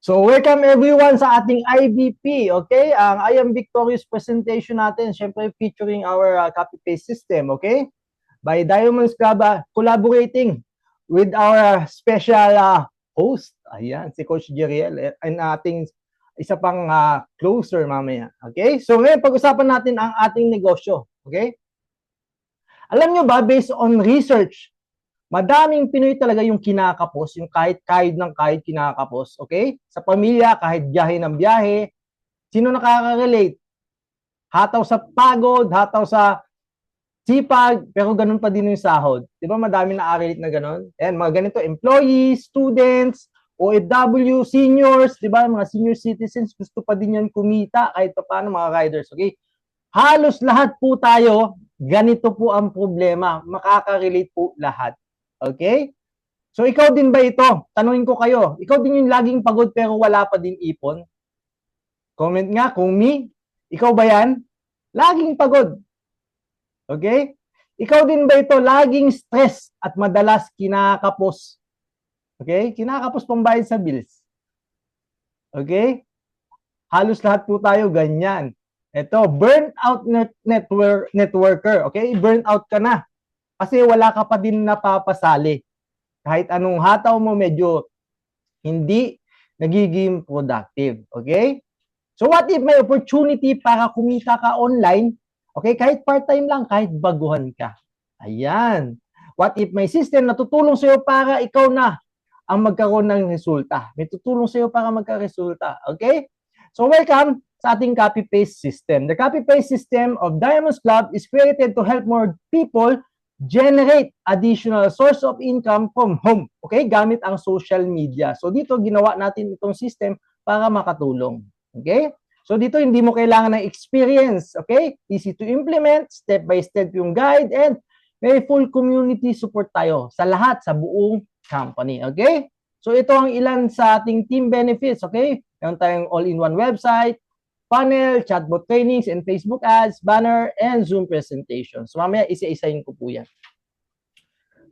So, welcome everyone sa ating IBP, okay? Ang I Am Victorious presentation natin, syempre featuring our copy-paste system, okay? By Diamonds Club, collaborating with our special host, ayan, si Coach Jeriel, and ating isa pang closer mamaya, okay? So, ngayon, pag-usapan natin ang ating negosyo, okay? Alam nyo ba, based on research, madaming Pinoy talaga yung kinakapos, yung kahit ng kahit kinakapos, okay? Sa pamilya, kahit biyahe ng biyahe. Sino nakaka-relate? Hataw sa pagod, hataw sa sipag, pero ganun pa din yung sahod. Di ba madami na-relate na ganun? And mga ganito, employees, students, OFW, seniors, di ba? Mga senior citizens, gusto pa din yan kumita kahit pa paano mga riders, okay? Halos lahat po tayo, ganito po ang problema. Makaka-relate po lahat. Okay? So, ikaw din ba ito? Tanungin ko kayo. Ikaw din yung laging pagod pero wala pa din ipon? Comment nga kung me. Ikaw ba yan? Laging pagod. Okay? Ikaw din ba ito? Laging stress at madalas kinakapos. Okay? Kinakapos pambayad sa bills. Okay? Halos lahat po tayo ganyan. Ito, burnout networker. Okay? Burnout ka na. Kasi wala ka pa din napapasali. Kahit anong hataw mo, medyo hindi nagiging productive. Okay? So what if may opportunity para kumita ka online? Okay? Kahit part-time lang, kahit baguhan ka. Ayan. What if may system na tutulong sa'yo para ikaw na ang magkaroon ng resulta? May tutulong sa'yo para magka-resulta. Okay? So welcome sa ating copy-paste system. The copy-paste system of Diamonds Club is created to help more people generate additional source of income from home. Okay? Gamit ang social media. So dito, ginawa natin itong system para makatulong. Okay? So dito, hindi mo kailangan ng experience. Okay? Easy to implement, step-by-step yung guide, and may full community support tayo sa lahat, sa buong company. Okay? So ito ang ilan sa ating team benefits. Okay? Meron tayong all-in-one website, funnel, chatbot trainings, and Facebook ads, banner, and Zoom presentations. So mamaya isa-isahin ko po yan.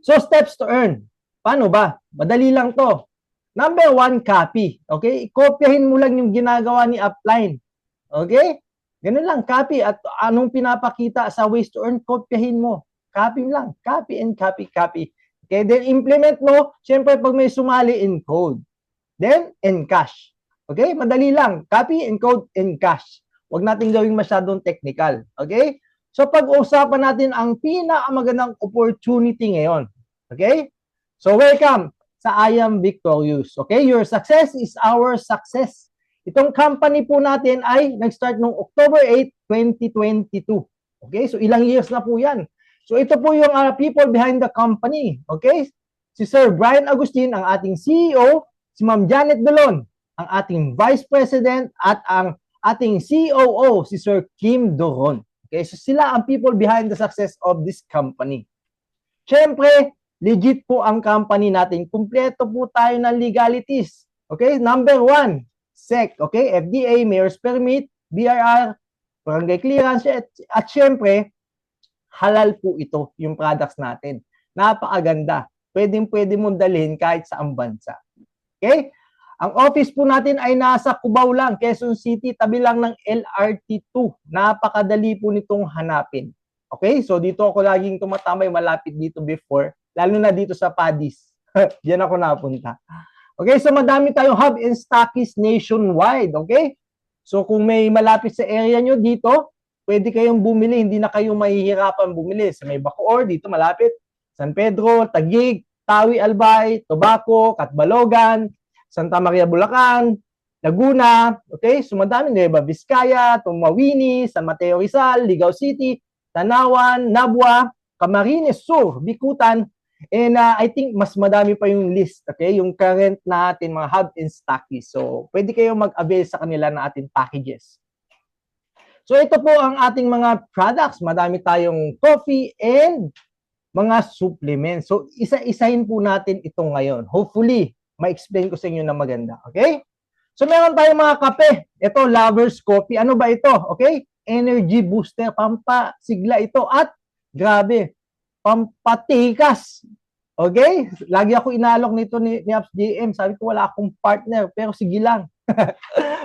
So steps to earn. Paano ba? Madali lang to. Number 1, copy. Okay? Kopyahin mo lang yung ginagawa ni Upline. Okay? Ganun lang, copy. At anong pinapakita sa ways to earn, kopyahin mo. Copy lang. Copy and copy, copy. Okay? Then implement mo, syempre pag may sumali, encode. Then, encash. Okay? Madali lang. Copy, encode, encash. Huwag natin gawing masyadong technical. Okay? So, pag-uusapan natin ang pinakamagandang opportunity ngayon. Okay? So, welcome sa I Am Victorious. Okay? Your success is our success. Itong company po natin ay nag-start noong October 8, 2022. Okay? So, ilang years na po yan. So, ito po yung people behind the company. Okay? Si Sir Brian Agustin, ang ating CEO, si Ma'am Janet Belon, ang ating Vice President, at ang ating COO, si Sir Kim Doron. Okay, so sila ang people behind the success of this company. Siyempre, legit po ang company natin. Kumpleto po tayo ng legalities. Okay, number 1, SEC, okay, FDA, Mayor's Permit, BRR, Barangay Clearance, at siyempre, halal po ito, yung products natin. Napakaganda. Pwede mong dalhin kahit saang bansa. Okay? Ang office po natin ay nasa Cubao lang, Quezon City, tabi lang ng LRT2. Napakadali po nitong hanapin. Okay? So dito ako laging tumatambay, malapit dito before, lalo na dito sa Padis. Diyan ako napunta. Okay? So madami tayong hub and stockies nationwide. Okay? So kung may malapit sa area nyo dito, pwede kayong bumili, hindi na kayo mahihirapan bumili. Sa may Bacoor, dito malapit, San Pedro, Taguig, Tawi, Albay, Tobaco, Catbalogan, Santa Maria, Bulacan, Laguna, okay? So madami, Nueva Vizcaya, Tumawini, San Mateo Rizal, Ligao City, Tanawan, Nabua, Camarines Sur, Bikutan, and I think mas madami pa yung list, okay? Yung current natin mga hub and stockies. So pwede kayong mag-avail sa kanila na ating packages. So ito po ang ating mga products. Madami tayong coffee and mga supplements. So isa-isahin po natin ito ngayon. Hopefully, ma-explain ko sa inyo na maganda. Okay? So meron tayong mga kape. Ito, Lover's Coffee. Ano ba ito? Okay? Energy booster. Pampasigla ito. At, grabe, pampatikas. Okay? Lagi ako inalok nito ni Apps JM. Sabi ko, wala akong partner, pero sige lang.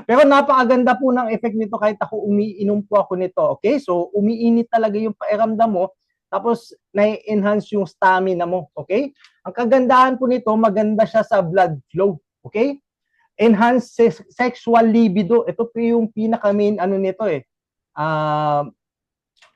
Pero napakaganda po ng effect nito kahit ako umiinom po ako nito. Okay? So, umiinit talaga yung pakiramdam mo. Tapos, na-enhance yung stamina mo. Okay? Ang kagandahan po nito, maganda siya sa blood flow. Okay? Enhance sexual libido. Ito po yung pinaka-main ano nito eh.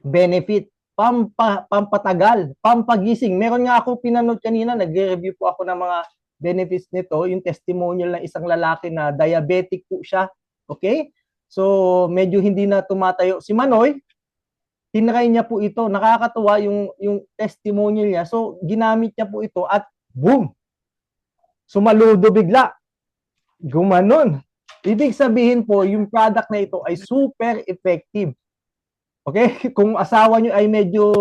Benefit. Pampatagal, pampagising. Meron nga ako pinanood kanina, nagre-review po ako ng mga benefits nito, yung testimonial ng isang lalaki na diabetic po siya. Okay? So, medyo hindi na tumatayo si Manoy. Tinry niya po ito. Nakakatuwa yung testimonial niya. So, ginamit niya po ito at boom! Sumaludo bigla. Gumanon. Ibig sabihin po, yung product na ito ay super effective. Okay? Kung asawa nyo ay medyo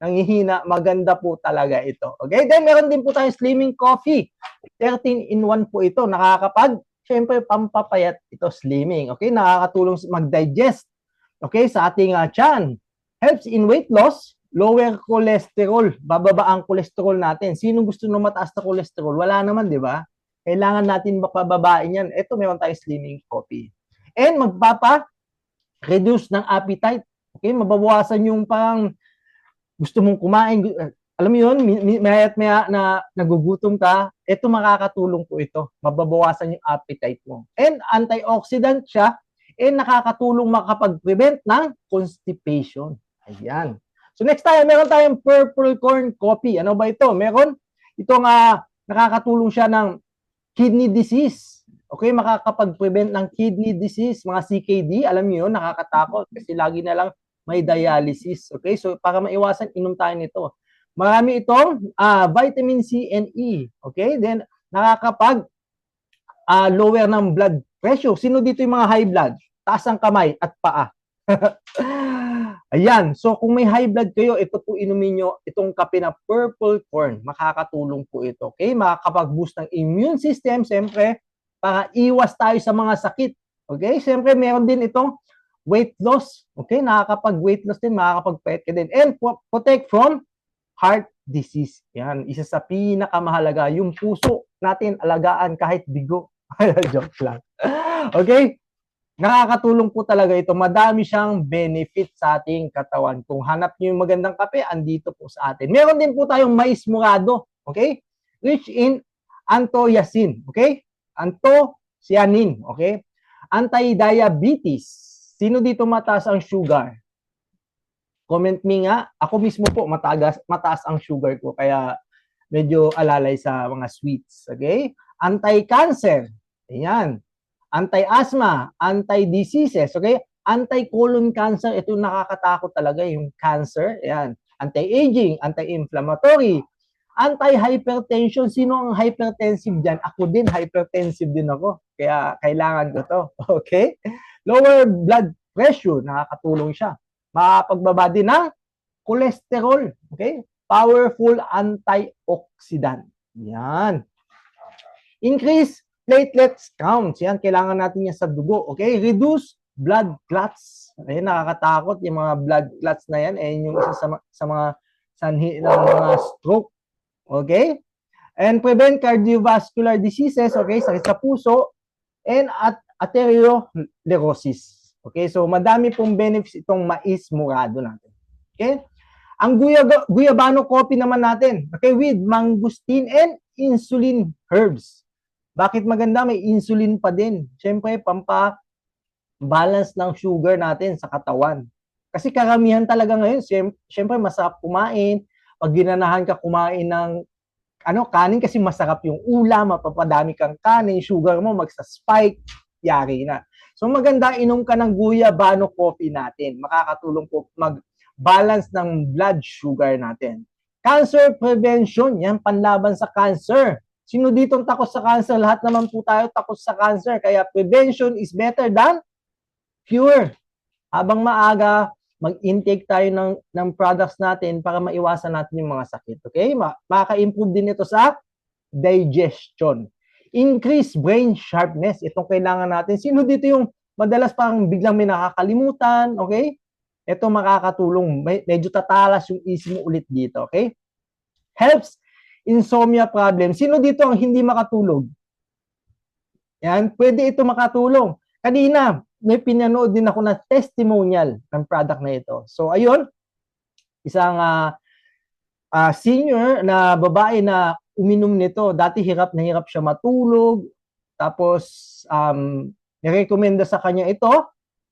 nangihina, maganda po talaga ito. Okay? Then, meron din po tayong slimming coffee. 13-in-1 po ito. Syempre, pampapayat ito, slimming. Okay? Nakakatulong mag-digest. Okay? Sa ating tiyan. Helps in weight loss, lower cholesterol. Bababa ang cholesterol natin. Sino gusto na mataas na cholesterol? Wala naman, di ba? Kailangan natin mapababain yan. Ito, meron tayong slimming coffee. And reduce ng appetite. Okay, mababawasan yung parang gusto mong kumain. Alam mo yun, maya na nagugutom ka, ito makakatulong po ito. Mababawasan yung appetite mo. And antioxidant siya, and nakakatulong makapag-prevent ng constipation. Ayan. So next tayo, meron tayong purple corn coffee. Ano ba ito? Meron itong nakakatulong siya ng kidney disease. Okay, makakapag-prevent ng kidney disease, mga CKD, alam niyo yun, nakakatakot kasi lagi na lang may dialysis. Okay, so para maiwasan, inom tayo nito. Marami itong vitamin C and E. Okay, then nakakapag-lower ng blood pressure. Sino dito yung mga high blood? Taas ang kamay at paa. Ayan, so kung may high blood kayo, ito po inumin nyo, itong kape na purple corn, makakatulong po ito. Okay, makakapag-boost ng immune system, siyempre, para iwas tayo sa mga sakit. Okay? Siyempre, meron din itong weight loss. Okay? Nakakapag-weight loss din, makakapag-pet ka din. And protect from heart disease. Yan. Isa sa pinakamahalaga. Yung puso natin alagaan kahit bigo. Joke lang. Okay? Nakakatulong po talaga ito. Madami siyang benefit sa ating katawan. Kung hanap niyo yung magandang kape, andito po sa atin. Meron din po tayong mais morado. Okay? Rich in anthocyane. Okay? Anthocyanin, okay? Anti-diabetes. Sino dito mataas ang sugar? Comment me nga. Ako mismo po, mataas ang sugar ko, kaya medyo alalay sa mga sweets, okay? Anti-cancer. Ayan. Anti-asthma, anti-diseases, okay? Anti-colon cancer, ito nakakatakot talaga, yung cancer. Ayan. Anti-aging, anti-inflammatory, anti-hypertension. Sino ang hypertensive dyan? Ako din, hypertensive din ako. Kaya kailangan ko to. Okay? Lower blood pressure, nakakatulong siya. Makapagbaba din ng cholesterol. Okay? Powerful antioxidant. Yan. Increase platelets counts. Yan, kailangan natin yan sa dugo. Okay? Reduce blood clots. Ayan, nakakatakot yung mga blood clots na yan. Ayan yung isa sa mga sanhi ng mga stroke. Okay? And prevent cardiovascular diseases, okay? Sakit sa puso, and atherosclerosis. Okay? So, madami pong benefits itong mais morado natin. Okay? Ang guyabano coffee naman natin, okay, with mangosteen and insulin herbs. Bakit maganda? May insulin pa din. Siyempre, pampa-balance ng sugar natin sa katawan. Kasi karamihan talaga ngayon, siyempre, masarap kumain. Pag ginanahan ka kumain ng kanin kasi masarap yung ulam, mapapadami kang kanin, sugar mo magsa-spike, yari na. So maganda inom ka ng guyabano coffee natin. Makakatulong po mag-balance ng blood sugar natin. Cancer prevention, yan panlaban sa cancer. Sino dito takot sa cancer? Lahat naman po tayo takot sa cancer. Kaya prevention is better than cure. Habang maaga, mag-intake tayo ng products natin para maiwasan natin yung mga sakit. Okay? Maka-improve din ito sa digestion. Increase brain sharpness. Itong kailangan natin. Sino dito yung madalas parang biglang may nakakalimutan? Okay? Ito makakatulong. Medyo tatalas yung isip mo ulit dito. Okay? Helps insomnia problem. Sino dito ang hindi makatulog? Yan, pwede ito makatulong. Kanina, may pinanood din ako na testimonial ng product na ito. So, ayun, isang senior na babae na uminom nito. Dati hirap na hirap siya matulog. Tapos, nirekomenda sa kanya ito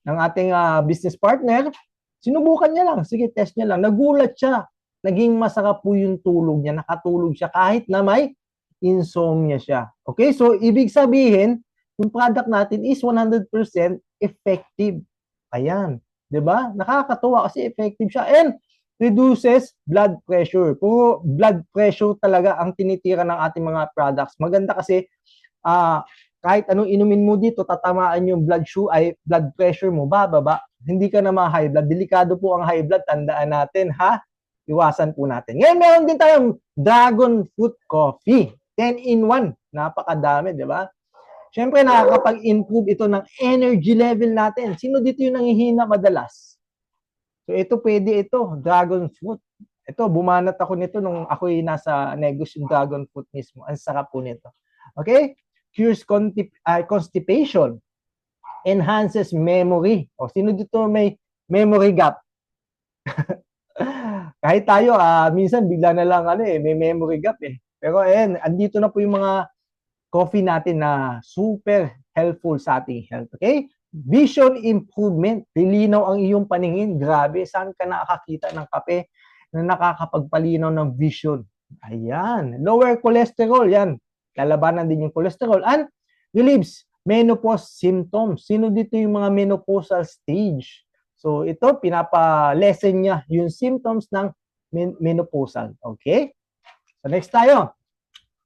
ng ating business partner. Sinubukan niya lang. Sige, test niya lang. Nagulat siya. Naging masarap po yung tulog niya. Nakatulog siya kahit na may insomnia siya. Okay? So, ibig sabihin, yung product natin is 100% effective. Ayan. 'Di ba? Nakakatuwa kasi effective siya. And reduces blood pressure. Puro blood pressure talaga ang tinitira ng ating mga products. Maganda kasi kahit anong inumin mo dito, tatamaan yung blood pressure mo, bababa. Hindi ka na ma-high blood. Delikado po ang high blood. Tandaan natin, ha? Iwasan po natin. Ngayon, meron din tayong dragon fruit coffee. 10 in 1. Napakadami, di ba? Siyempre, nakakapag-improve ito ng energy level natin. Sino dito yung nangihina madalas? So, ito pwede ito, dragon fruit. Ito, bumanat ako nito nung ako'y nasa negosyo yung dragon fruit mismo. Ang sarap po nito. Okay? Cures constipation. Enhances memory. O, sino dito may memory gap? Kahit tayo, minsan bigla na lang may memory gap eh. Pero ayan, andito na po yung mga coffee natin na super helpful sa ating health. Okay? Vision improvement. Lilinaw ang iyong paningin. Grabe, saan ka nakakita ng kape na nakakapagpalinaw ng vision? Ayan. Lower cholesterol. Yan. Lalabanan din yung cholesterol. And relieves menopause symptoms. Sino dito yung mga menopausal stage? So, ito, pinapa-lessen niya yung symptoms ng menopausal. Okay? So, next tayo.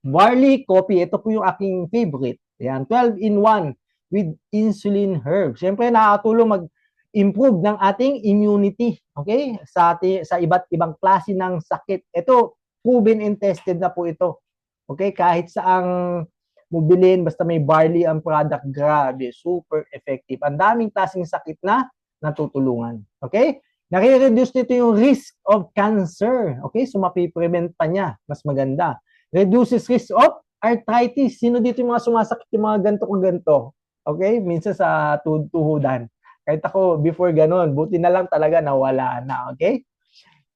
Barley coffee, ito po yung aking favorite. Ayan, 12 in 1 with insulin herb. Siyempre, nakakatulong mag-improve ng ating immunity. Okay? Sa iba't ibang klase ng sakit. Ito, proven and tested na po ito. Okay? Kahit saang mobilin, basta may barley ang product, grabe, super effective. Ang daming klaseng sakit na natutulungan. Okay? Nare-reduce nito yung risk of cancer. Okay? So, mapiprevent pa niya. Mas maganda. Reduces risk of arthritis. Sino dito yung mga sumasakit yung mga ganto ko ganto? Okay? Minsan sa tuhudan. Kahit ako, before ganun, buti na lang talaga nawala na. Okay?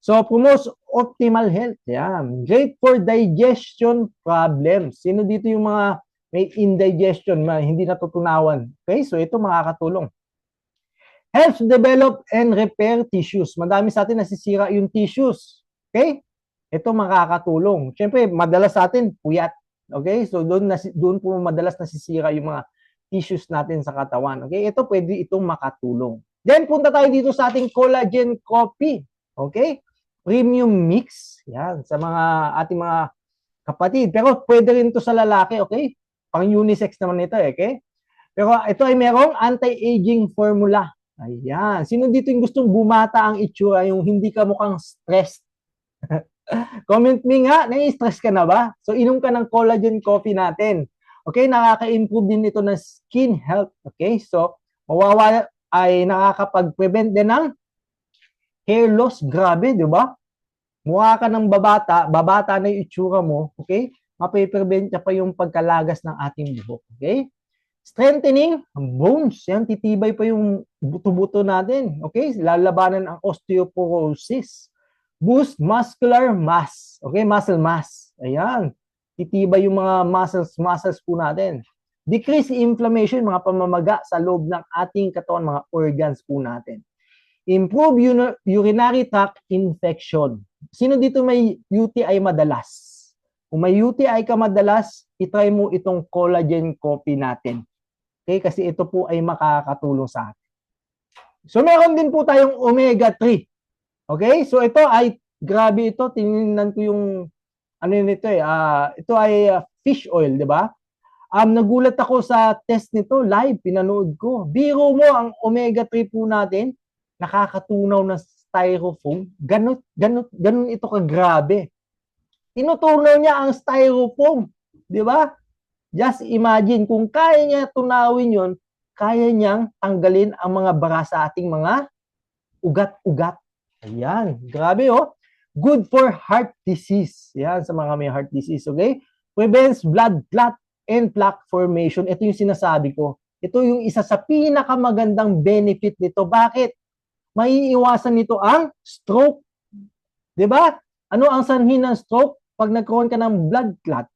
So, promotes optimal health. Yan. Great for digestion problems. Sino dito yung mga may indigestion, hindi natutunawan? Okay? So, ito makakatulong. Helps develop and repair tissues. Madami sa atin nasisira yung tissues. Okay? Ito makakatulong. Siyempre, madalas sa atin, puyat. Okay? So, doon po madalas nasisira yung mga tissues natin sa katawan. Okay? Ito, pwede itong makatulong. Then, punta tayo dito sa ating collagen coffee. Okay? Premium mix. Yan, sa ating mga kapatid. Pero, pwede rin ito sa lalaki. Okay? Pang unisex naman ito. Okay? Pero, ito ay merong anti-aging formula. Ayan. Sino dito yung gustong bumata ang itsura, yung hindi ka mukhang stressed? Comment me nga, nai-stress ka na ba? So, inom ka ng collagen coffee natin. Okay, nakaka-improve din ito ng skin health. Okay, so, mawawala ay nakakapag-prevent din ng hair loss. Grabe, di ba? Mukha ka ng babata na yung itsura mo. Okay, mapiprevent niya pa yung pagkalagas ng ating buhok. Okay, strengthening bones. Yan, titibay pa yung buto-buto natin. Okay, lalabanan ang osteoporosis. Boost muscular mass. Okay, muscle mass. Ayan. Titibay yung mga muscles po natin. Decrease inflammation, mga pamamaga sa loob ng ating katawan, mga organs po natin. Improve urinary tract infection. Sino dito may UTI madalas? Kung may UTI ka madalas, itry mo itong collagen coffee natin. Okay, kasi ito po ay makakatulong sa atin. So, meron din po tayong omega-3. Okay? So, ito ay, grabe ito. Tinignan ko yung, nito ito ay fish oil, di ba? Nagulat ako sa test nito, live, pinanood ko. Biro mo, ang omega-3 po natin, nakakatunaw ng styrofoam. Ganun ito kagrabe. Tinutunaw niya ang styrofoam. Di ba? Just imagine, kung kaya niya tunawin yon, kaya niyang tanggalin ang mga bara sa ating mga ugat-ugat. Ayan, grabe oh. Good for heart disease. Yan, sa mga may heart disease, okay? Prevents blood clot and plaque formation. Ito yung sinasabi ko. Ito yung isa sa pinakamagandang benefit nito. Bakit? Maiiwasan nito ang stroke. 'Di ba? Ano ang sanhi ng stroke? Pag nagkaroon ka ng blood clot.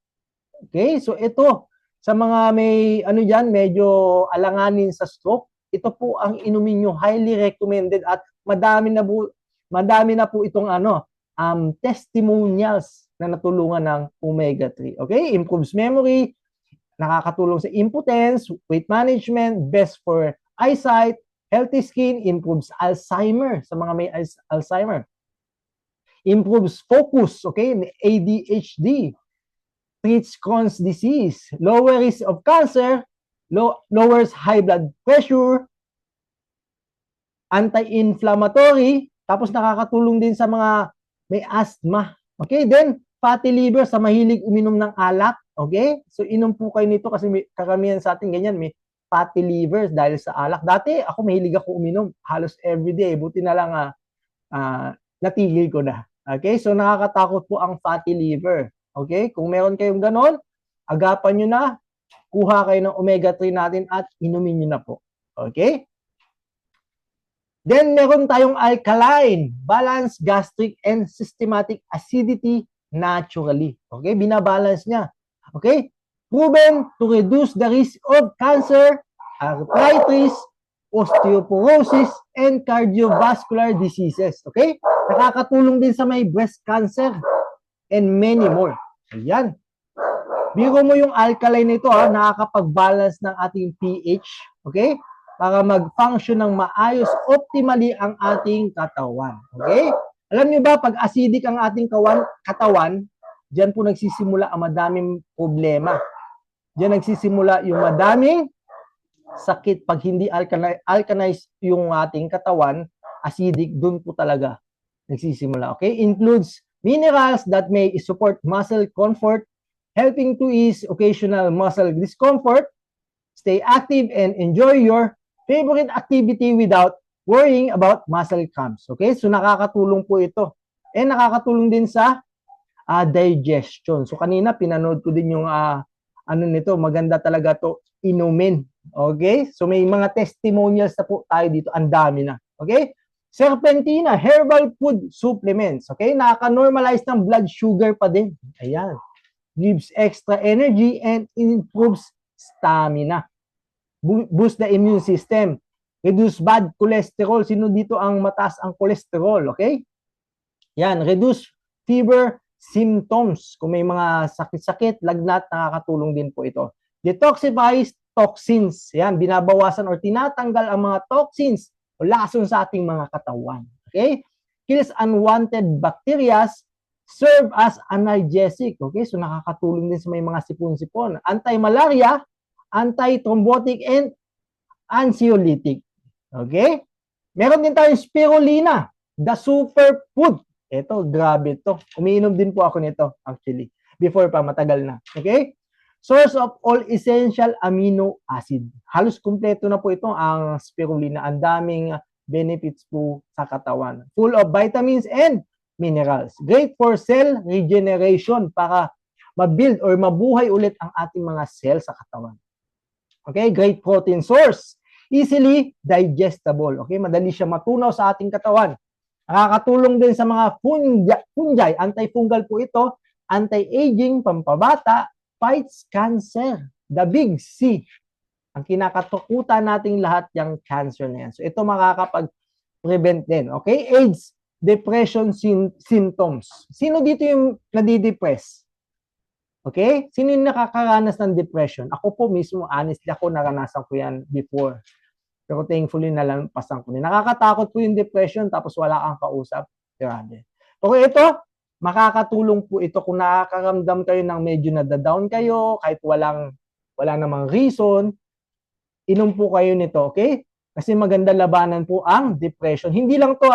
Okay? So ito, sa mga may ano diyan, medyo alanganin sa stroke, ito po ang inumin nyo, highly recommended at madami na po itong testimonials na natulungan ng omega-3. Okay? Improves memory, nakakatulong sa impotence, weight management, best for eyesight, healthy skin, improves Alzheimer sa mga may Alzheimer. Improves focus, okay? ADHD, treats Crohn's disease, lower risk of cancer, lowers high blood pressure, anti-inflammatory, tapos nakakatulong din sa mga may asthma. Okay, then fatty liver sa mahilig uminom ng alak. Okay, so inom po kayo nito kasi may, karamihan sa atin ganyan, may fatty liver dahil sa alak. Dati ako mahilig ako uminom halos everyday. Buti na lang natigil ko na. Okay, so nakakatakot po ang fatty liver. Okay, kung meron kayong ganon, agapan nyo na, kuha kayo ng omega-3 natin at inumin nyo na po. Okay? Then, meron tayong alkaline, balanced gastric and systematic acidity naturally. Okay? Binabalance niya. Okay? Proven to reduce the risk of cancer, arthritis, osteoporosis, and cardiovascular diseases. Okay? Nakakatulong din sa may breast cancer and many more. Ayan. Biro mo yung alkaline nito, nakakapag-balance ng ating pH. Okay? Para mag-function ng maayos, optimally ang ating katawan. Okay? Alam nyo ba, pag acidic ang ating katawan, dyan po nagsisimula ang madaming problema. Dyan nagsisimula yung madaming sakit. Pag hindi alkalized yung ating katawan, acidic, dun po talaga nagsisimula. Okay? Includes minerals that may support muscle comfort, helping to ease occasional muscle discomfort, stay active, and enjoy your favorite activity without worrying about muscle cramps. Okay? So, nakakatulong po ito. And nakakatulong din sa digestion. So, kanina, pinanood ko din yung nito. Maganda talaga to inumin. Okay? So, may mga testimonials na po tayo dito. Ang dami na. Okay? Serpentina, herbal food supplements. Okay? Nakaka-normalize ng blood sugar pa din. Ayan. Gives extra energy and improves stamina. Boost the immune system. Reduce bad cholesterol. Sino dito ang mataas ang cholesterol? Okay? Yan. Reduce fever symptoms. Kung may mga sakit-sakit, lagnat, nakakatulong din po ito. Detoxifies toxins. Yan. Binabawasan or tinatanggal ang mga toxins o lason sa ating mga katawan. Okay? Kills unwanted bacteria, serve as analgesic. Okay? So, nakakatulong din sa may mga sipon-sipon. Anti-malaria, anti-thrombotic, and anxiolytic. Okay? Meron din tayong spirulina, the superfood. Ito, grabe ito. Umiinom din po ako nito, actually. Before pa, matagal na. Okay? Source of all essential amino acid. Halos kumpleto na po ito ang spirulina. Ang daming benefits po sa katawan. Full of vitamins and minerals. Great for cell regeneration para mabuild or mabuhay ulit ang ating mga cells sa katawan. Okay? Great protein source. Easily digestible. Okay? Madali siya matunaw sa ating katawan. Nakakatulong din sa mga fungi. Antifungal po ito. Anti-aging, pampabata, fights cancer. The big C. Ang kinakatakutan nating lahat yung cancer na yan. So, ito makakapag-prevent din. Okay? AIDS, depression symptoms. Sino dito yung nadidepress? Okay? Sino yung nakakaranas ng depression? Ako po mismo, honestly, ako naranasan ko yan before. Pero thankfully, nalampasan ko. Nakakatakot po yung depression tapos wala kang kausap. Grabe. Okay, ito, makakatulong po ito kung nakakaramdam kayo ng medyo nadadown kayo, kahit wala namang reason, inom po kayo nito, okay? Kasi maganda labanan po ang depression. Hindi lang to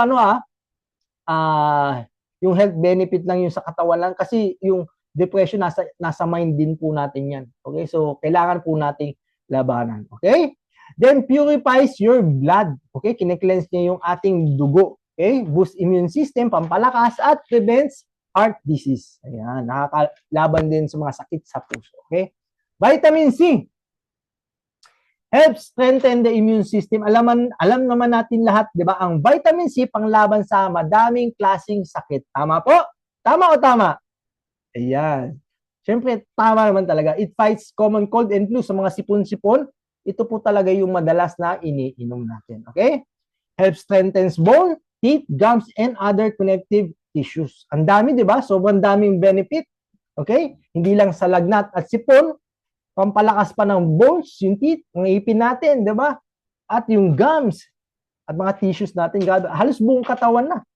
yung health benefit lang yung sa katawan lang kasi yung depression nasa mind din po natin yan. Okay? So, kailangan po nating labanan. Okay? Then, purifies your blood. Okay? Kine-cleanse niya yung ating dugo. Okay? Boost immune system, pampalakas, at prevents heart disease. Ayan, nakakalaban din sa mga sakit sa puso. Okay? Vitamin C helps strengthen the immune system. Alam naman natin lahat, di ba? Ang vitamin C panglaban sa madaming klaseng sakit. Tama po? Tama o tama? Ayan. Siyempre, tama naman talaga. It fights common cold and flu sa mga sipon-sipon. Ito po talaga yung madalas na iniinom natin. Okay? Helps strengthens bone, teeth, gums, and other connective tissues. Ang dami, di ba? Sobrang daming benefit. Okay? Hindi lang sa lagnat at sipon, pampalakas pa ng bones, yung teeth, ang ipin natin, di ba? At yung gums, at mga tissues natin, halos buong katawan na.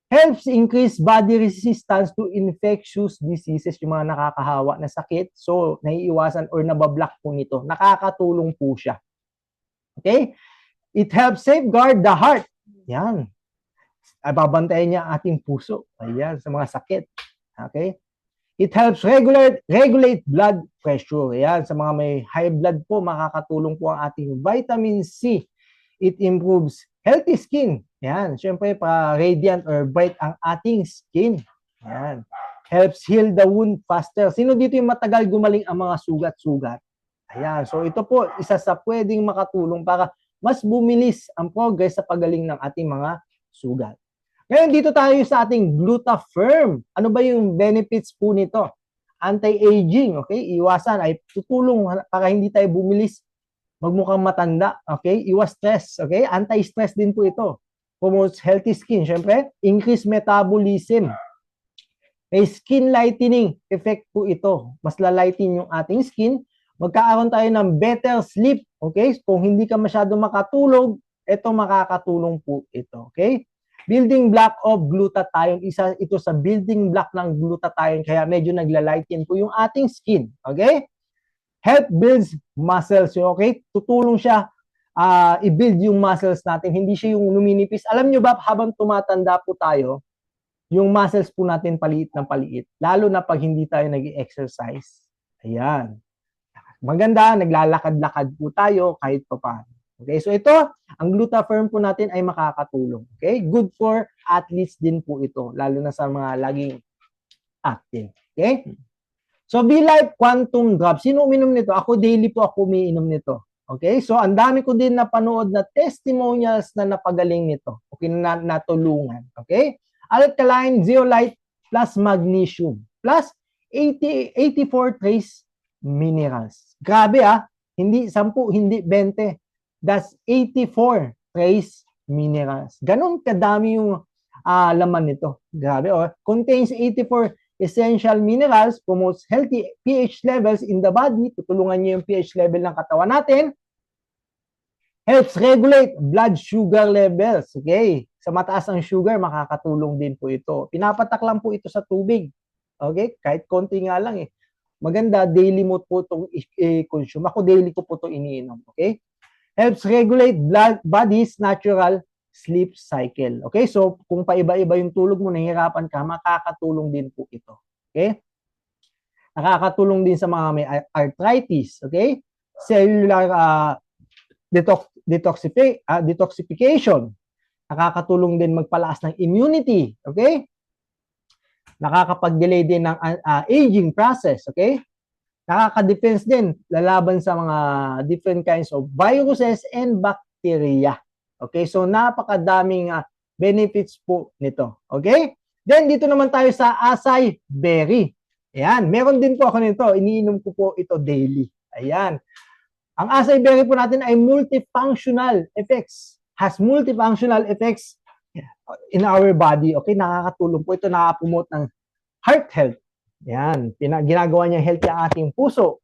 Helps increase body resistance to infectious diseases, yung mga nakakahawa na sakit. So, naiiwasan or nabablock po nito. Nakakatulong po siya. Okay? It helps safeguard the heart. Yan. Babantayan niya ating puso. Ayan, sa mga sakit. Okay? It helps regulate blood pressure. Ayan, sa mga may high blood po, makakatulong po ang ating vitamin C. It improves healthy skin. Ayan, syempre, pa-radiant or bright ang ating skin. Ayan. Helps heal the wound faster. Sino dito yung matagal gumaling ang mga sugat-sugat? Ayan, so ito po, isa sa pwedeng makatulong para mas bumilis ang progress sa pagaling ng ating mga sugat. Ngayon, dito tayo sa ating Glutaferm. Ano ba yung benefits po nito? Anti-aging, okay? Iwasan ay tutulong para hindi tayo bumilis, magmukhang matanda, okay? Iwas stress, okay? Anti-stress din po ito. Promotes healthy skin, syempre. Increase metabolism. May skin lightening effect po ito. Mas lalighten yung ating skin. Magkakaroon tayo ng better sleep, okay? Kung hindi ka masyado makatulog, ito makakatulong po ito, okay? Building block of glutathione. Isa ito sa building block ng glutathione, kaya medyo naglalighten po yung ating skin. Okay? Help builds muscles. Okay? Tutulong siya i-build yung muscles natin. Hindi siya yung luminipis. Alam nyo ba, habang tumatanda po tayo, yung muscles po natin paliit ng paliit. Lalo na pag hindi tayo nag-exercise. Ayan. Maganda, naglalakad-lakad po tayo kahit pa paano. Okay, so ito, ang Glutaferm po natin ay makakatulong. Okay, good for athletes din po ito, lalo na sa mga laging active. Okay, so Be-Life Quantum Drop. Sino uminom nito? Ako, daily po ako umiinom nito. Okay, so ang dami ko din napanood na testimonials na napagaling nito. Okay, natulungan. Okay, alkaline zeolite plus magnesium plus 84 trace minerals. Grabe hindi 10, hindi 20. That's 84 trace minerals. Ganon kadami yung laman nito. Grabe. Contains 84 essential minerals, promotes healthy pH levels in the body, tutulungan niyo yung pH level ng katawan natin, helps regulate blood sugar levels. Okay? Sa mataas ang sugar, makakatulong din po ito. Pinapatak lang po ito sa tubig. Okay? Kahit konti nga lang Maganda, daily mo po itong i-consume. Ako daily ko po ito iniinom. Okay? Helps regulate body's natural sleep cycle. Okay? So, kung paiba-iba yung tulog mo, nahihirapan ka, makakatulong din po ito. Okay? Nakakatulong din sa mga may arthritis. Okay? Cellular detoxification. Nakakatulong din magpalakas ng immunity. Okay? Nakakapag-delay din ng aging process. Okay? Nakaka-defense din, lalaban sa mga different kinds of viruses and bacteria. Okay, so napakadaming benefits po nito. Okay? Then, dito naman tayo sa acai berry. Ayan, meron din po ako nito. Iniinom ko po ito daily. Ayan. Ang acai berry po natin ay multifunctional effects. Has multifunctional effects in our body. Okay, nakakatulong po ito, nakaka-promote ng heart health. Yan, ginagawa niya healthy ang ating puso.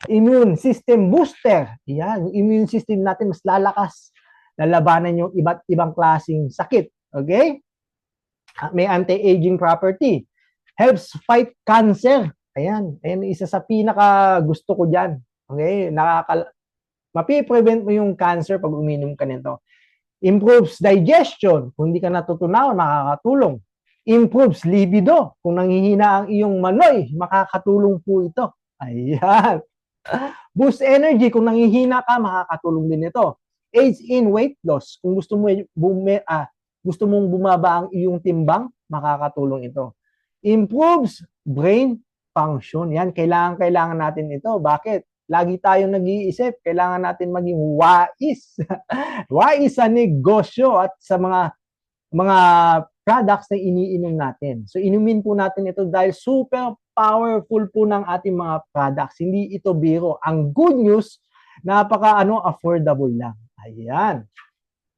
Immune system booster. Yan, yung immune system natin mas lalakas. Lalabanan yung iba't ibang klaseng sakit. Okay? May anti-aging property. Helps fight cancer. Ayan, isa sa pinaka gusto ko diyan. Okay? Mapiprevent mo yung cancer pag uminom ka nito. Improves digestion. Kung hindi ka natutunaw, nakakatulong. Improves libido. Kung nanghihina ang iyong manoy, makakatulong po ito. Ayan. Boost energy. Kung nanghihina ka, makakatulong din ito. Aids in weight loss. Kung gusto mo gusto mong bumaba ang iyong timbang, makakatulong ito. Improves brain function. Yan, kailangan natin ito. Bakit? Lagi tayong nag-iisip, kailangan natin maging wais. Wais sa negosyo at sa mga products na iniinom natin. So inumin po natin ito dahil super powerful po ng ating mga products. Hindi ito biro. Ang good news, affordable lang. Ayan.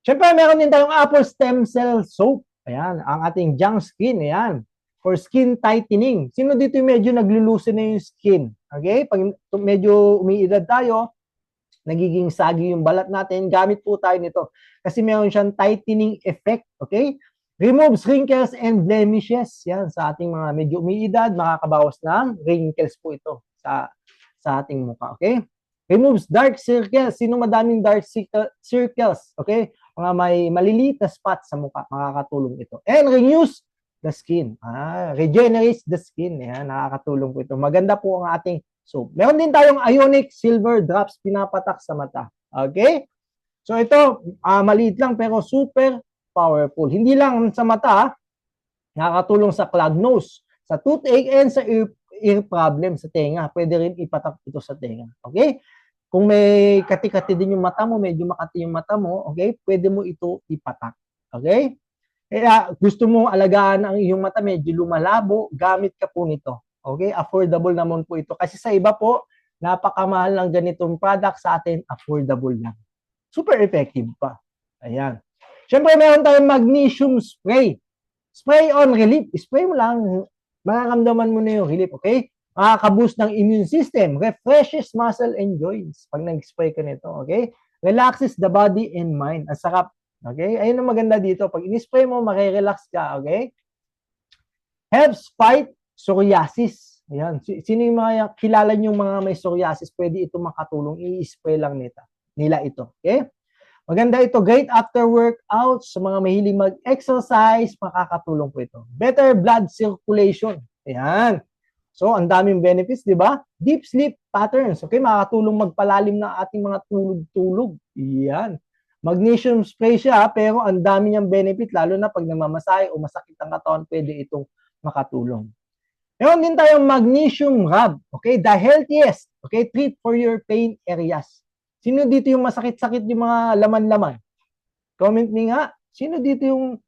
Siyempre, meron din tayong Apple Stem Cell Soap. Ayan, ang ating Young Skin. Ayan, for skin tightening. Sino dito yung medyo naglulusin na yung skin? Okay? Pag medyo umiidad tayo, nagiging saggy yung balat natin, gamit po tayo nito. Kasi meron siyang tightening effect. Okay? Removes wrinkles and blemishes. Yan, sa ating mga medyo umiidad, makakabawas ng wrinkles po ito sa ating mukha. Okay? Removes dark circles. Sino madaming dark circles? Okay? Mga may maliliit na spots sa mukha, makakatulong ito. And renews the skin. Regenerates the skin. Yan, nakakatulong po ito. Maganda po ang ating soap. Meron din tayong Ionic Silver Drops, pinapatak sa mata. Okay? So ito, maliit lang pero super powerful. Hindi lang sa mata, nakakatulong sa clogged nose, sa toothache, and sa ear problem sa tenga. Pwede rin ipatak ito sa tenga. Okay? Kung may kati-kati din yung mata mo, medyo makati yung mata mo, okay, pwede mo ito ipatak. Okay? Kaya gusto mo alagaan ang iyong mata, medyo lumalabo, gamit ka po nito. Okay? Affordable naman po ito. Kasi sa iba po, napakamahal ng ganitong product, sa atin, affordable lang. Super effective pa. Ayan. Siyempre, meron tayong magnesium spray. Spray on relief. Spray mo lang, mararamdaman mo na yung relief. Okay? Makaka-boost ng immune system, refreshes muscle and joints pag nag-spray ka nito, okay? Relaxes the body and mind. Ang sarap, okay? Ayun ang maganda dito. Pag in-spray mo, makirelax ka, okay? Helps fight psoriasis. Ayan. Sino yung mga kilala nyo mga may psoriasis, pwede ito makatulong. I-spray lang nila ito, okay? Maganda ito. Great after workouts. Sa mga mahiling mag-exercise, makakatulong po ito. Better blood circulation. Ayan. So, ang daming benefits, di ba? Deep sleep patterns. Okay, makakatulong magpalalim ng ating mga tulog-tulog. Yan. Magnesium spray siya, pero ang dami niyang benefit, lalo na pag namamasahe o masakit ang katawan, pwede itong makatulong. Meron din tayong magnesium rub. Okay, the healthiest. Okay, treat for your pain areas. Sino dito yung masakit-sakit yung mga laman-laman? Comment me nga. Sino dito yung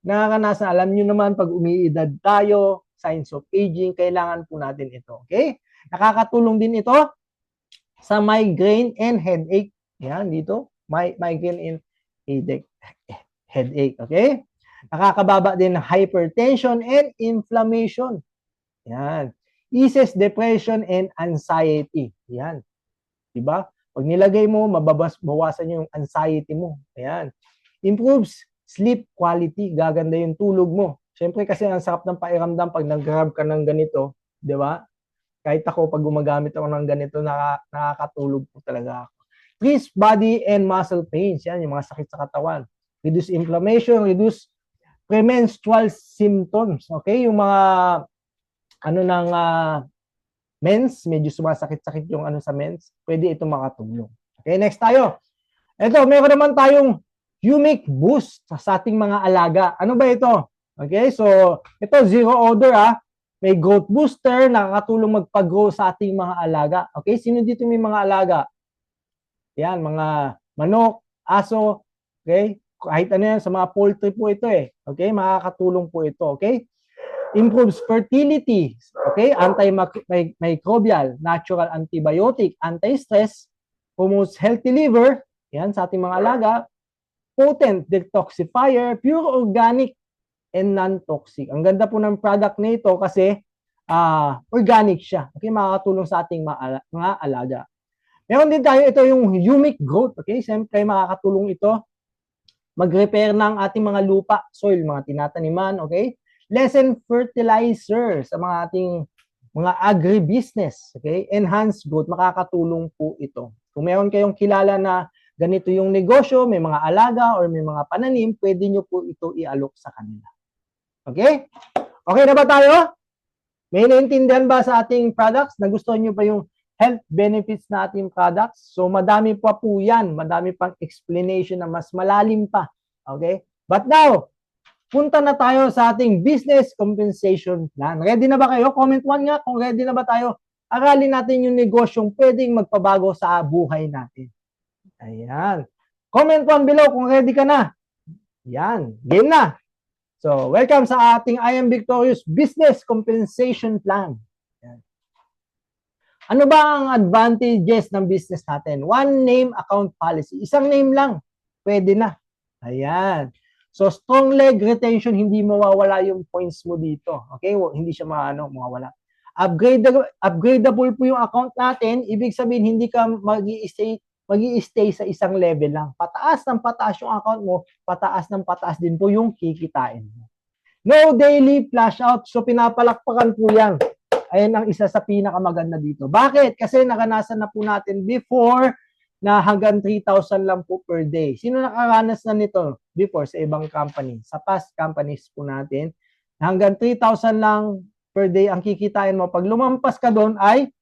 nakakanasan? Alam nyo naman, pag umiidad tayo, signs of aging, kailangan po natin ito. Okay? Nakakatulong din ito sa migraine and headache. Yan, dito. Migraine and headache. Okay? Nakakababa din ng hypertension and inflammation. Yan. Eases depression and anxiety. Yan. Diba? Pag nilagay mo, mabawasan yung anxiety mo. Ayan. Improves sleep quality. Gaganda yung tulog mo. Siyempre kasi ang sarap ng pairamdam pag nag-grab ka ng ganito, di ba? Kahit ako, pag gumagamit ako ng ganito, nakakatulog po talaga ako. Decrease body and muscle pains. Yan, yung mga sakit sa katawan. Reduce inflammation, reduce premenstrual symptoms. Okay? Yung mga mens, medyo sumasakit-sakit yung sa mens, pwede ito makatulong. Okay, next tayo. Ito, meron naman tayong Humic Boost sa ating mga alaga. Ano ba ito? Okay, so ito zero odor May growth booster, nakakatulong magpa-grow sa ating mga alaga. Okay, sino dito may mga alaga? Yan, mga manok, aso, okay? Kahit ano yan, sa mga poultry po ito Okay, makakatulong po ito, okay? Improves fertility, okay? Antimicrobial, natural antibiotic, anti-stress, promotes healthy liver, yan sa ating mga alaga, potent detoxifier, pure organic, and non-toxic. Ang ganda po ng product nito kasi organic siya. Okay, makakatulong sa ating mga alaga. Meron din tayo ito yung Humic Growth. Okay, siyempre makakatulong ito mag-repair ng ating mga lupa, soil, mga tinataniman. Okay, lessen fertilizer sa mga ating mga agribusiness. Okay, enhance growth. Makakatulong po ito. Kung meron kayong kilala na ganito yung negosyo, may mga alaga or may mga pananim, pwede nyo po ito i-alok sa kanila. Okay? Okay na ba tayo? May naintindihan ba sa ating products? Nagustuhan nyo ba yung health benefits na ating products? So, madami pa po yan. Madami pang explanation na mas malalim pa. Okay? But now, punta na tayo sa ating business compensation plan. Ready na ba kayo? Comment 1 nga kung ready na ba tayo. Aralin natin yung negosyong pwedeng magpabago sa buhay natin. Ayan. Comment 1 below kung ready ka na. Yan. Game na. So, welcome sa ating I Am Victorious Business Compensation Plan. Ayan. Ano ba ang advantages ng business natin? One name account policy. Isang name lang. Pwede na. Ayan. So, strong leg retention, hindi mawawala yung points mo dito. Okay? Hindi siya mawawala. Upgradable po yung account natin. Ibig sabihin, hindi ka mag-i-stay sa isang level lang. Pataas ng pataas yung account mo, pataas ng pataas din po yung kikitain mo. No daily flash out. So, pinapalakpakan po yan. Ayan ang isa sa pinakamaganda dito. Bakit? Kasi nakanasan na po natin before na hanggang 3,000 lang po per day. Sino nakaranas na nito before sa ibang company? Sa past companies po natin, hanggang 3,000 lang per day ang kikitain mo. Pag lumampas ka doon ay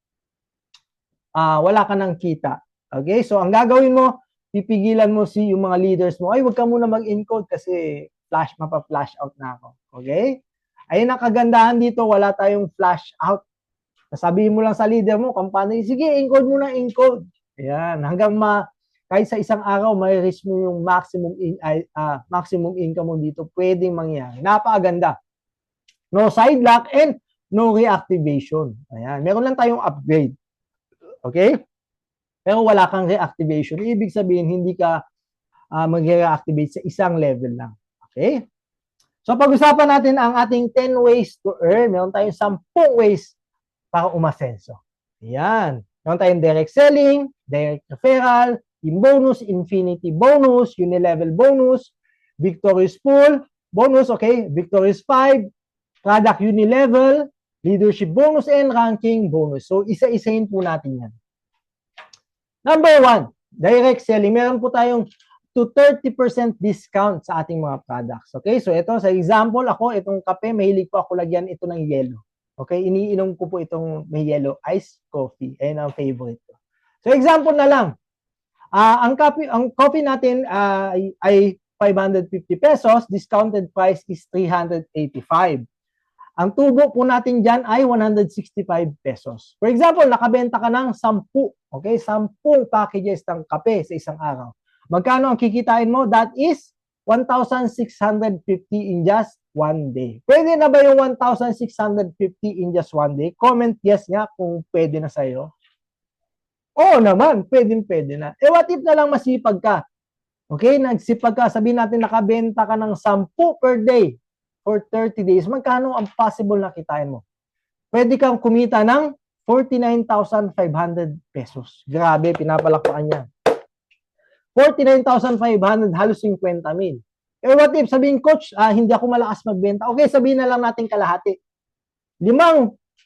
wala ka ng kita. Okay? So, ang gagawin mo, pipigilan mo yung mga leaders mo, ay, wag ka muna mag-encode kasi mapa-flash out na ako. Okay? Ayun ang kagandahan dito, wala tayong flash out. Sabihin mo lang sa leader mo, company, sige, encode mo na encode. Ayan, hanggang kahit sa isang araw, may reach mo yung maximum income mo dito, pwedeng mangyari. Napakaganda. No side lock and no reactivation. Ayan, meron lang tayong upgrade. Okay? Pero wala kang reactivation. Ibig sabihin, hindi ka mag-reactivate sa isang level lang. Okay? So, pag-usapan natin ang ating 10 ways to earn. Meron tayong 10 ways para umasenso. Ayan. Meron tayong direct selling, direct referral, team bonus, infinity bonus, unilevel bonus, victorious pool, bonus, okay, victorious 5, product unilevel, leadership bonus, and ranking bonus. So, isa-isahin po natin yan. Number 1, direct selling. Meron po tayong to 30% discount sa ating mga products. Okay, so ito, sa example, ako, itong kape, mahilig po ako lagyan ito ng yellow. Okay, iniinom ko po itong may yellow iced coffee. Ayan ang favorite ko. So, example na lang. Ang coffee natin ay 550 pesos. Discounted price is 385. Ang tubo po natin dyan ay 165 pesos. For example, nakabenta ka ng 10. Okay, 10 packages ng kape sa isang araw. Magkano ang kikitain mo? That is 1,650 in just one day. Pwede na ba yung 1,650 in just one day? Comment yes nga kung pwede na sa'yo. Oo naman, pwede na. What if na lang masipag ka? Okay, nagsipag ka, sabihin natin nakabenta ka ng 10 per day for 30 days. Magkano ang possible na kitain mo? Pwede kang kumita ng 49,500 pesos. Grabe, pinapalakpakan niya. 49,500, halos 50,000. What if, sabihin, coach, hindi ako malakas magbenta. Okay, sabihin na lang natin kalahati. 5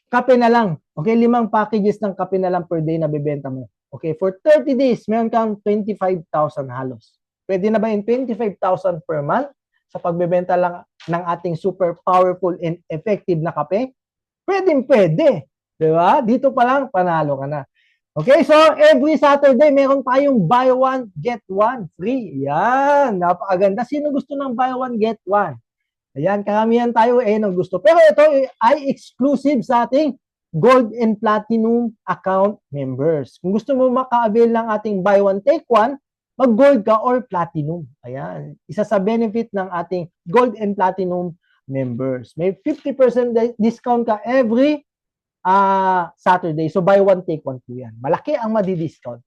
kape na lang. Okay, 5 packages ng kape na lang per day na bibenta mo. Okay, for 30 days, meron kang 25,000 halos. Pwede na ba yung 25,000 per month sa pagbebenta lang ng ating super powerful and effective na kape? Pwede. Diba? Dito pa lang, panalo ka na. Okay, so every Saturday, meron tayong buy one, get one free. Yan, napakaganda. Sino gusto ng buy one, get one? Ayan, karamihan tayo ang gusto. Pero ito ay exclusive sa ating Gold and Platinum account members. Kung gusto mo maka-avail ng ating buy one, take one, mag-gold ka or platinum. Ayan, isa sa benefit ng ating Gold and Platinum members. May 50% discount ka every Saturday. So, buy one, take one po yan. Malaki ang madi-discount.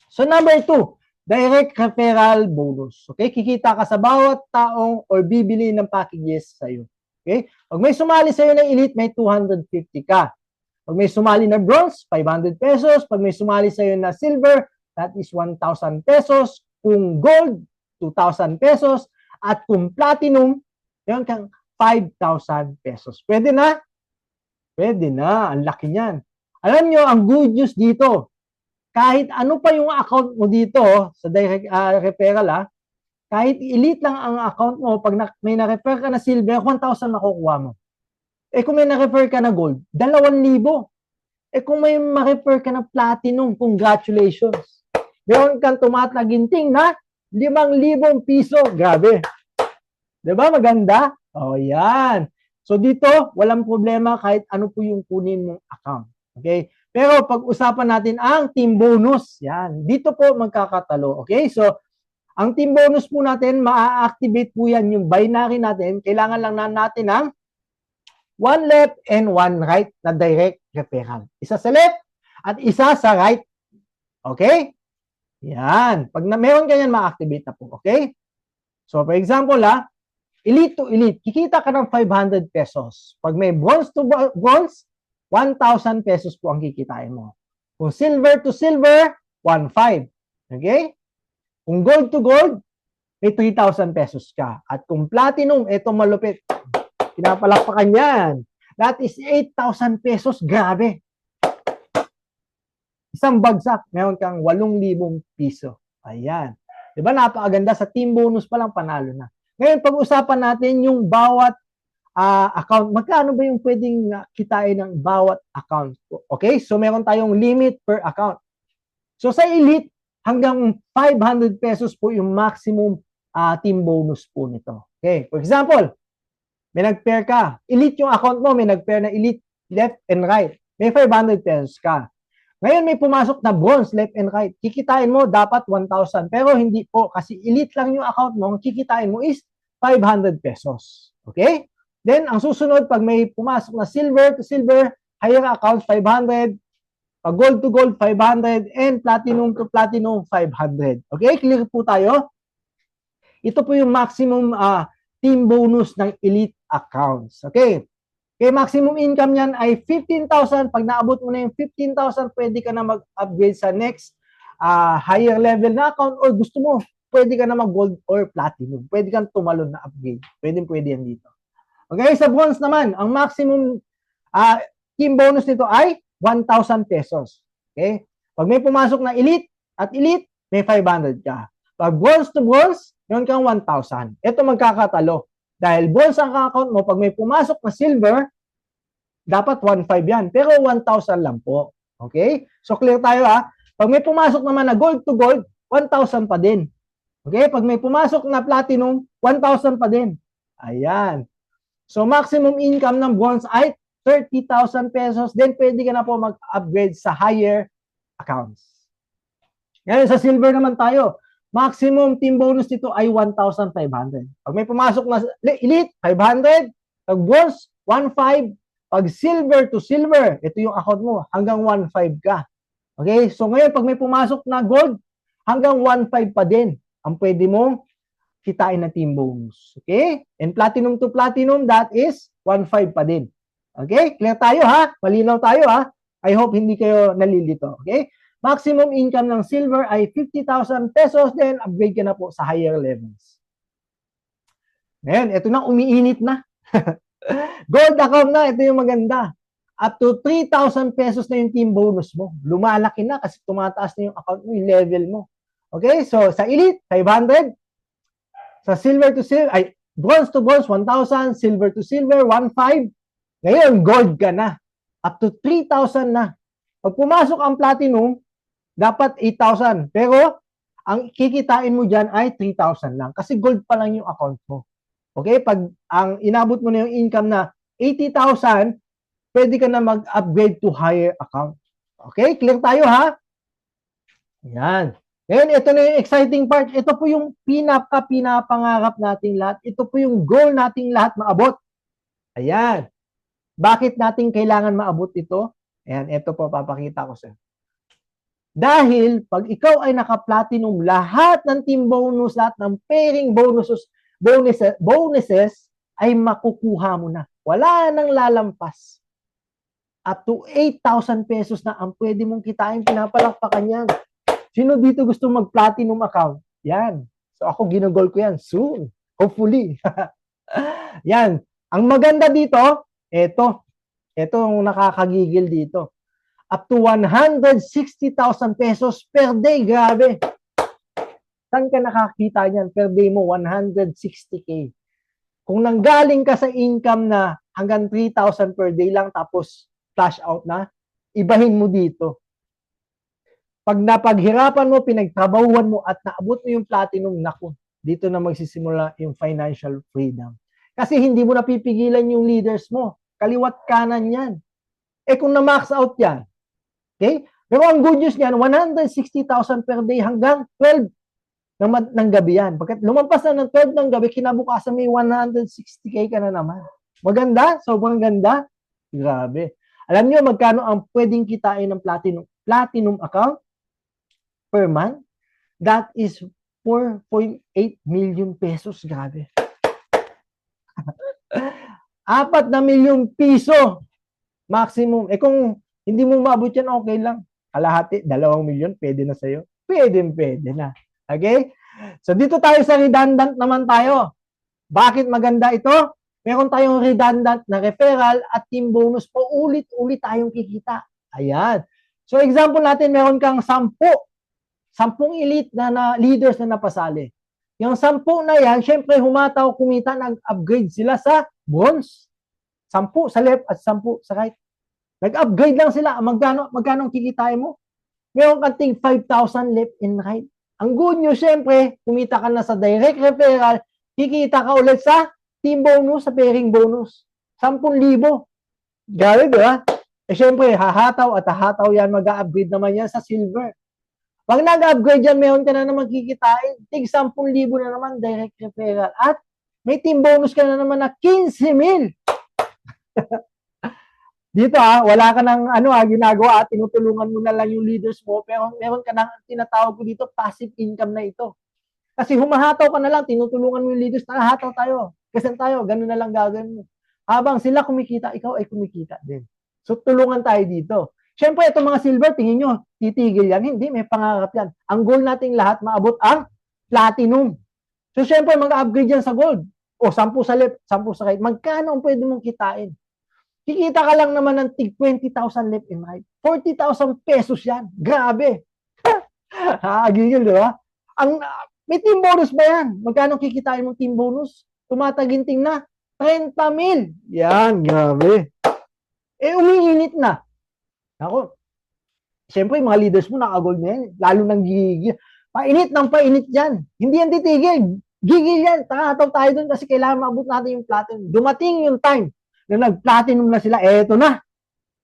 So, number 2, direct referral bonus. Okay? Kikita ka sa bawat taong or bibili ng packages sa'yo. Okay? Pag may sumali sa'yo ng elite, may 250 ka. Pag may sumali na bronze, 500 pesos. Pag may sumali sa'yo na silver, that is 1,000 pesos. Kung gold, 2,000 pesos. At kung platinum, yun kang 5,000 pesos. Pwede na? Pwede na. Ang laki niyan. Alam nyo, ang good news dito, kahit ano pa yung account mo dito, sa direct referral, kahit elite lang ang account mo, pag may na-refer ka na silver, 1,000 makukuha mo. Kung may na-refer ka na gold, 2,000. Kung may ma-refer ka na platinum, congratulations. Meron kang tumataginting na 5,000 piso. Grabe. 'Di ba maganda? Oh, yan. So dito, walang problema kahit ano po yung kunin mong account. Okay? Pero pag-usapan natin ang team bonus. Yan. Dito po magkakatalo. Okay? So, ang team bonus po natin, maa-activate po yan yung binary natin. Kailangan lang natin ng one left and one right na direct referral. Isa sa left at isa sa right. Okay? Yan. Pag meron ganyan, ma-activate na po. Okay? So, for example, elite to elite, kikita ka ng 500 pesos. Pag may bronze to bronze, 1,000 pesos po ang kikitain mo. Kung silver to silver, 1,500. Okay? Kung gold to gold, may 3,000 pesos ka. At kung platinum, ito malupit. Pinapalakpakan yan. That is 8,000 pesos. Grabe. Isang bagsak, meron kang 8,000 piso. Ayan. Diba napakaganda? Sa team bonus pa lang, panalo na. Ngayon, pag-usapan natin yung bawat account. Magkano ba yung pwedeng kitain ng bawat account? Okay? So, meron tayong limit per account. So, sa elite, hanggang 500 pesos po yung maximum team bonus po nito. Okay? For example, may nag-pair ka. Elite yung account mo, may nag-pair na elite left and right. May 500 pesos ka. Ngayon may pumasok na bronze left and right. Kikitain mo dapat 1,000. Pero hindi po kasi elite lang yung account mo. Ang kikitain mo is 500 pesos. Okay? Then ang susunod pag may pumasok na silver to silver, higher accounts 500, pag gold to gold 500 and platinum to platinum 500. Okay? Clear po tayo? Ito po yung maximum team bonus ng elite accounts. Okay? Kaya maximum income niyan ay 15,000. Pag naabot mo na yung 15,000, pwede ka na mag-upgrade sa next higher level na account or gusto mo, pwede ka na mag-gold or platinum. Pwede kang tumalon na upgrade. Pwede yan dito. Okay, sa bronze naman, ang maximum team bonus nito ay 1,000 pesos. Okay? Pag may pumasok na elite at elite, may 500 ka. Pag bronze to bronze, meron kang 1,000. Ito magkakatalo. Dahil bronze ang account mo, pag may pumasok na silver, dapat 1,500 yan. Pero 1,000 lang po. Okay? So clear tayo Pag may pumasok naman na gold to gold, 1,000 pa din. Okay? Pag may pumasok na platinum, 1,000 pa din. Ayan. So maximum income ng bronze ay 30,000 pesos. Then pwede ka na po mag-upgrade sa higher accounts. Ngayon sa silver naman tayo. Maximum team bonus dito ay 1,500. Pag may pumasok na elite, 500. Pag bronze, 1,500. Pag silver to silver, ito yung account mo, hanggang 1,500 ka. Okay? So ngayon, pag may pumasok na gold, hanggang 1,500 pa din ang pwede mong kitain na team bonus. Okay? And platinum to platinum, that is 1,500 pa din. Okay? Clear tayo Malinaw tayo I hope hindi kayo nalilito. Okay? Maximum income ng silver ay 50,000 pesos, then upgrade ka na po sa higher levels. Ngayon, ito na, umiinit na. Gold account na, ito yung maganda. Up to 3,000 pesos na yung team bonus mo. Lumalaki na kasi tumataas na yung account mo, yung level mo. Okay, so sa elite, 500. Sa silver to silver, ay bronze to bronze, 1,000. Silver to silver, 1,500. Ngayon, gold ka na. Up to 3,000 na. Pag pumasok ang platinum, dapat 8,000. Pero, ang kikitain mo dyan ay 3,000 lang. Kasi gold pa lang yung account mo. Okay? Pag ang inabot mo na yung income na 80,000, pwede ka na mag-upgrade to higher account. Okay? Clear tayo Yan. Ngayon, ito na yung exciting part. Ito po yung pinapangarap nating lahat. Ito po yung goal nating lahat maabot. Ayan. Bakit natin kailangan maabot ito? Ayan, ito po papakita ko sir. Dahil pag ikaw ay naka-platinum, lahat ng team bonus, lahat ng pairing bonuses ay makukuha mo na. Wala nang lalampas. Up to 8,000 pesos na ang pwede mong kitain, pinapalakpakan yan. Sino dito gusto mag-platinum account? Yan. So ako ginugol ko yan soon. Hopefully. Yan. Ang maganda dito, ito ang nakakagigil dito. Up to 160,000 pesos per day. Grabe. Saan ka nakakita niyan? Per day mo, 160K. Kung nanggaling ka sa income na hanggang 3,000 per day lang tapos flash out na, ibahin mo dito. Pag napaghirapan mo, pinagtrabahuan mo at naabot mo yung platinum, naku, dito na magsisimula yung financial freedom. Kasi hindi mo napipigilan yung leaders mo. Kaliwat kanan yan. Eh kung na-max out yan, okay? Pero ang good news niyan, 160,000 per day hanggang 12 ng gabi yan. Pagkat lumampas na ng 12 ng gabi, kinabukasan may 160K ka na naman. Maganda? Sobrang ganda? Grabe. Alam niyo magkano ang pwedeng kitain ng platinum account per month? That is 4.8 million pesos. Grabe. 4 na milyong piso maximum. Eh kung hindi mo maabot yan, okay lang. Kalahati, 2 milyon, pwede na sa'yo. Pwede na. Okay? So dito tayo sa redundant naman tayo. Bakit maganda ito? Meron tayong redundant na referral at team bonus po. Ulit-ulit tayong kikita. Ayan. So example natin, meron kang 10 elite na leaders na napasali. Yung 10 na yan, syempre humataw, kumita, nag-upgrade sila sa bronze. 10 sa left at 10 sa right. Nag-upgrade lang sila. Magkano ang kikitain mo? Meron kanting 5,000 left and right. Ang good news, syempre, kumita ka na sa direct referral, kikita ka ulit sa team bonus, sa pairing bonus. 10,000. Grabe, di ba? Eh, syempre, hahataw yan, mag-upgrade naman yan sa silver. Pag nag-upgrade yan, meron ka na naman kikitain, tig 10,000 na naman direct referral. At may team bonus ka na naman na 15,000. Dito wala ka nang ginagawa, tinutulungan mo na lang yung leaders mo, pero meron ka nang tinatawag ko dito, passive income na ito. Kasi humahataw ka na lang, tinutulungan mo yung leaders, nakahataw tayo. Kasi tayo, ganun na lang gagawin mo. Habang sila kumikita, ikaw ay kumikita din. So tulungan tayo dito. Siyempre, itong mga silver, tingin nyo, titigil yan. Hindi, may pangarap yan. Ang goal nating lahat, maabot ang platinum. So siyempre, mag-upgrade yan sa gold. O, 10 sa left, 10 sa right. Magkano ang pwede mong kitain? Kikita ka lang naman ng tig 20,000 left and right. 40,000 pesos yan. Grabe. Gigil, di ba? May team bonus ba yan? Magkano kikitain mong team bonus? Tumataginting na 30,000. Yan, grabe. Eh, umiinit na. Ako, siyempre, mga leaders mo nakagold na yan. Lalo nang gigil. Painit ng painit yan. Hindi yan titigil. Gigil yan. Takataw tayo dun kasi kailangan maabot natin yung platinum. Dumating yung time na nag-platinum na sila, eto na.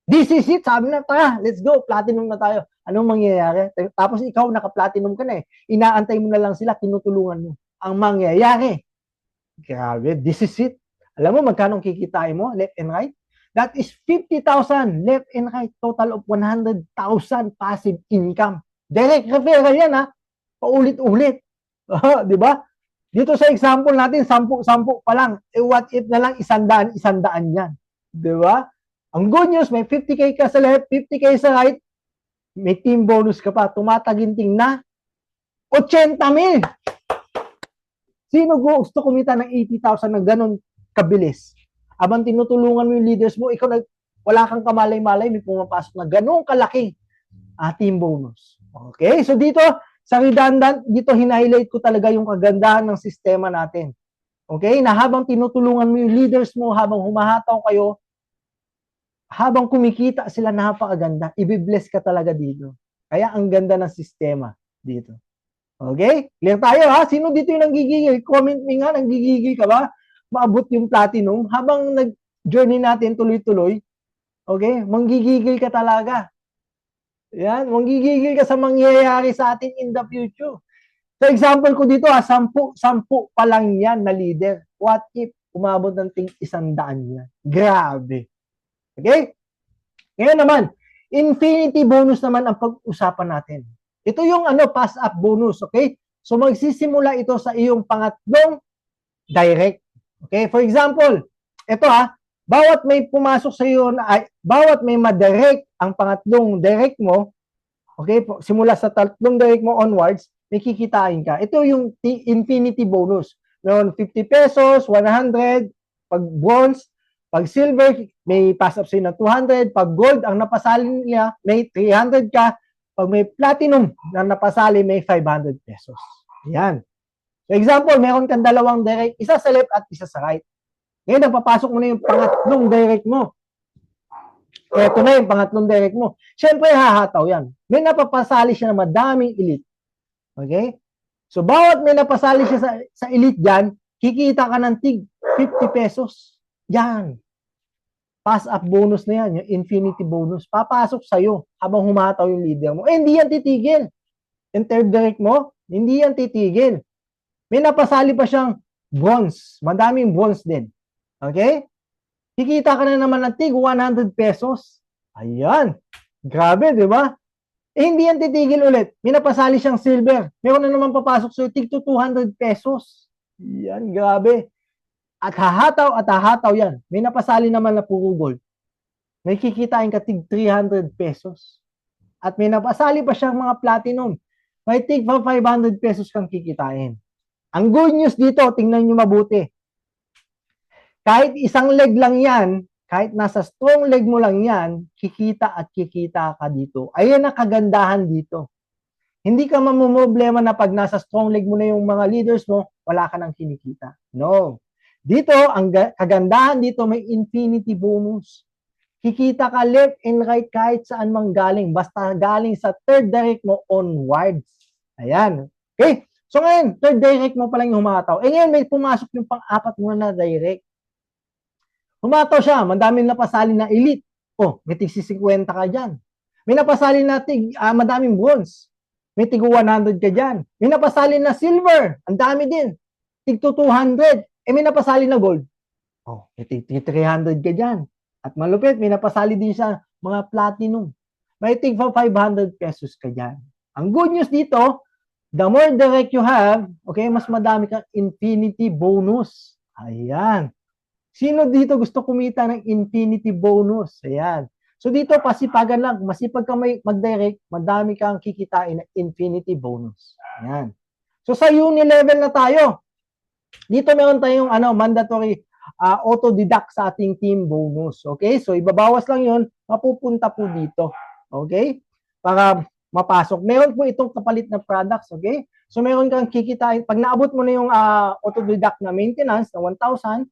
This is it. Sabi na, tara, let's go. Platinum na tayo. Anong mangyayari? Tapos ikaw, naka-platinum ka na eh. Inaantay mo na lang sila, tinutulungan mo. Ang mangyayari, grabe, this is it. Alam mo, magkano kikitain mo, left and right? That is 50,000 left and right. Total of 100,000 passive income. Direct referral yan, paulit-ulit. Di ba? Dito sa example natin, 10 pa lang. Eh, what if na lang 100 yan? Di ba? Ang good news, may 50K ka sa left, 50K sa right, may team bonus ka pa. Tumataginting na 80,000. Sino gusto kumita ng 80,000 na ganun kabilis? Abang tinutulungan mo yung leaders mo, ikaw wala kang kamalay-malay, may pumapasok na ganun kalaki team bonus. Okay? So dito, sa redundant, dito hinighlight ko talaga yung kagandahan ng sistema natin. Okay? Na habang tinutulungan mo yung leaders mo, habang humahataw kayo, habang kumikita sila, napakaganda. Ibibless ka talaga dito. Kaya ang ganda ng sistema dito. Okay? Clear tayo Sino dito yung nanggigigil? Comment me nga, nanggigigil ka ba? Maabot yung platinum. Habang nag-journey natin tuloy-tuloy, okay? Manggigigil ka talaga. Yan, manggigigil ka sa mangyayari sa atin in the future. So example ko dito 10 pa lang yan na leader. What if umabot ng ting 100 yan? Grabe. Okay? Ngayon naman, infinity bonus naman ang pag-usapan natin. Ito yung pass up bonus, okay? So magsisimula ito sa iyong pangatlong direct. Okay? For example, ito bawat may pumasok sa iyo bawat may ma-direct ang pangatlong direct mo, okay? Simula sa tatlong direct mo onwards, may kikitain ka. Ito yung infinity bonus. Meron 50 pesos, 100, pag bronze, pag silver, may pass up sa'yo na 200. Pag gold, ang napasali niya, may 300 ka. Pag may platinum na napasali, may 500 pesos. Yan. So example, meron kang dalawang direct, isa sa left at isa sa right. Ngayon, napapasok mo na yung pangatlong direct mo. Ito na yung pangatlong direct mo. Siyempre, hahataw yan. May napapasali siya na madaming elite. Okay? So, bawat may napasali siya sa elite dyan, kikita ka ng tig 50 pesos. Yan. Pass-up bonus na yan, yung infinity bonus. Papasok sa'yo habang humataw yung leader mo. Eh, hindi yan titigil. Yung third direct mo, hindi yan titigil. May napasali pa siyang bronze. Madaming bronze din. Okay? Kikita ka na naman ng tig 100 pesos. Ayan. Grabe, di ba? Eh, hindi yan titigil ulit. May napasali siyang silver. Meron na naman papasok sa'yo, tig to 200 pesos. Yan, grabe. At hahataw yan. May napasali naman na puro gold. May kikitain ka tig 300 pesos. At may napasali pa siyang mga platinum. May tig 500 pesos kang kikitain. Ang good news dito, tingnan nyo mabuti. Kahit isang leg lang yan, kahit nasa strong leg mo lang yan, kikita at kikita ka dito. Ayan ang kagandahan dito. Hindi ka mamumroblema na pag nasa strong leg mo na yung mga leaders mo, wala ka nang kinikita. No. Dito, ang kagandahan dito, may infinity bonus. Kikita ka left and right kahit saan mang galing. Basta galing sa third direct mo onwards. Ayan. Okay? So ngayon, third direct mo pa lang yung humataw. Eh ngayon, may pumasok yung pang-apat mo na direct. Humataw siya, madaming napasali na elite. Oh, may tig 50 ka dyan. May napasali na madaming bronze. May tig 100 ka dyan. May napasali na silver. Ang dami din. Tig 200. Eh, may napasali na gold. Oh, may tig 300 ka dyan. At malupit, may napasali din sa mga platinum. May tig 500 pesos ka dyan. Ang good news dito, the more direct you have, okay, mas madami kang infinity bonus. Ayan. Sino dito gusto kumita ng infinity bonus? Ayan. So dito, pasipagan lang. Masipag ka mag-direct, madami kang kikitain ng infinity bonus. Ayan. So sa uni level na tayo. Dito meron tayong mandatory auto-deduct sa ating team bonus. Okay? So ibabawas lang yun, mapupunta po dito. Okay? Para mapasok. Meron po itong kapalit na products. Okay? So meron kang kikitain. Pag naabot mo na yung auto-deduct na maintenance na 1,000,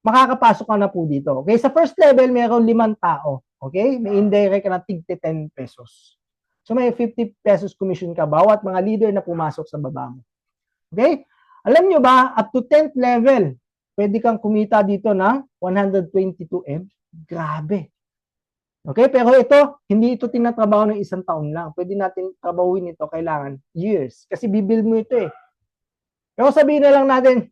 makakapasok ka na po dito. Okay? Sa first level, meron 5 tao. Okay? May indirect ka na tig 10 pesos. So may 50 pesos commission ka bawat mga leader na pumasok sa baba mo. Okay? Alam nyo ba, up to 10th level, pwede kang kumita dito ng 122M. Grabe. Okay? Pero ito, hindi ito tinatrabaho ng isang taon lang. Pwede natin trabahuin ito, kailangan years. Kasi bibuild mo ito eh. Pero sabihin na lang natin,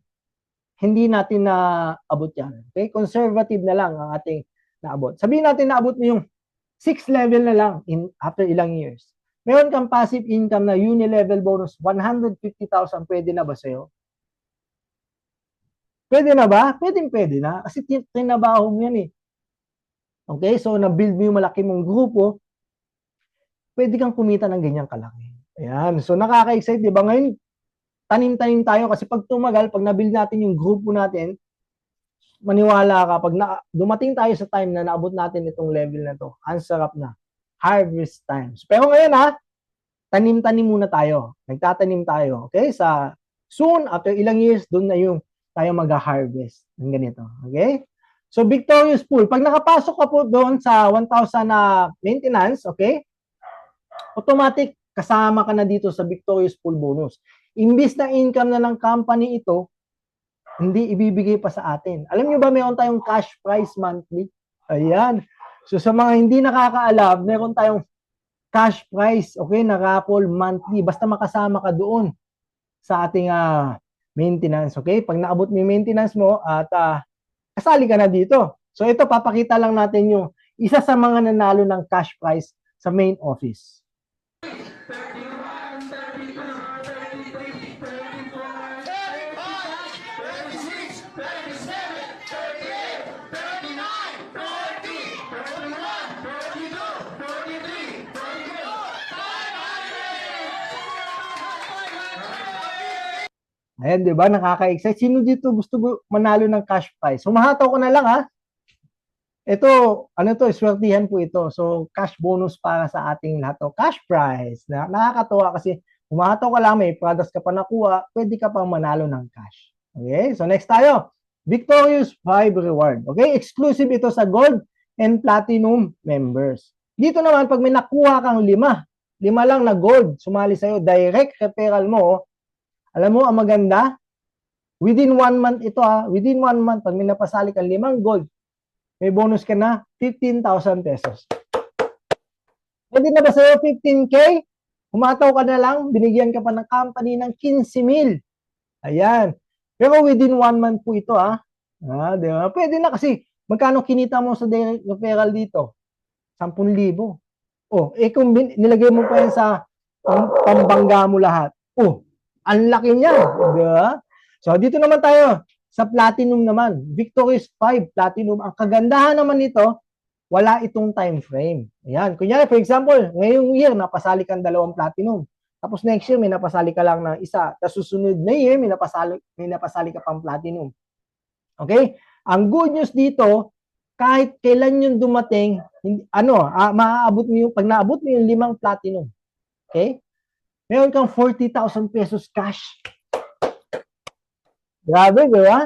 hindi natin naabot yan. Okay? Conservative na lang ang ating naabot. Sabihin natin naabot mo yung 6th level na lang after ilang years. Meron kang passive income na uni-level bonus, 150,000, pwede na ba sa'yo? Pwede na ba? Pwede na. Kasi tinabaho mo yan eh. Okay? So, na-build mo yung malaki mong grupo, pwede kang kumita ng ganyang kalaki. Ayan. So, nakaka-excite, di ba? Ngayon, tanim-tanim tayo kasi pag tumagal, pag na-build natin yung grupo natin, maniwala ka, pag dumating tayo sa time na naabot natin itong level na to, ang sarap na. Harvest times. Pero ngayon tanim-tanim muna tayo. Nagtatanim tayo. Okay? Soon, after ilang years, doon na yung tayo mag-harvest. Ng ganito. Okay? So, victorious pool. Pag nakapasok ka po doon sa 1,000 na maintenance, okay? Automatic, kasama ka na dito sa victorious pool bonus. Imbis na income na ng company ito, hindi ibibigay pa sa atin. Alam nyo ba, meron tayong cash prize monthly? Ayan. So, sa mga hindi nakakaalam, meron tayong cash prize, okay, na raffle monthly. Basta makasama ka doon sa ating maintenance, okay? Pag naabot mo yung maintenance mo at kasali ka na dito. So, ito, papakita lang natin yung isa sa mga nanalo ng cash prize sa main office. Ayan, di ba? Nakaka-excite. Sino dito gusto manalo ng cash prize? Humahataw ko na lang, ha? Ito, swertihan po ito. So, cash bonus para sa ating lahat. Cash prize. Nakakatuwa kasi humahataw ka lang, may products ka pa nakuha, pwede ka pang manalo ng cash. Okay? So, next tayo. Victorious 5 reward. Okay? Exclusive ito sa gold and platinum members. Dito naman, pag may nakuha kang 5, 5 lang na gold sumali sa'yo. Direct referral mo. Alam mo, ang maganda, within 1 month ito within 1 month, pag may napasali ka 5 gold, may bonus ka na 15,000 pesos. Pwede na ba sa'yo 15K? Humataw ka na lang, binigyan ka pa ng company ng 15,000. Ayan. Pero within 1 month po ito di ba? Pwede na kasi, magkano kinita mo sa direct referral dito? 10,000. Kung nilagay mo pa yan sa pambangga mo lahat. Ang laki niya. Diba? So, dito naman tayo. Sa platinum naman. Victories 5 platinum. Ang kagandahan naman nito, wala itong time frame. Ayan. Kunyari, for example, ngayong year, napasali kang 2 platinum. Tapos next year, may napasali ka lang ng isa. Tapos susunod na year, may napasali ka pang platinum. Okay? Ang good news dito, kahit kailan yung dumating, maaabot mo yung, pag naabot mo yung 5 platinum, okay? Meron kang 40,000 pesos cash. Grabe, di ba?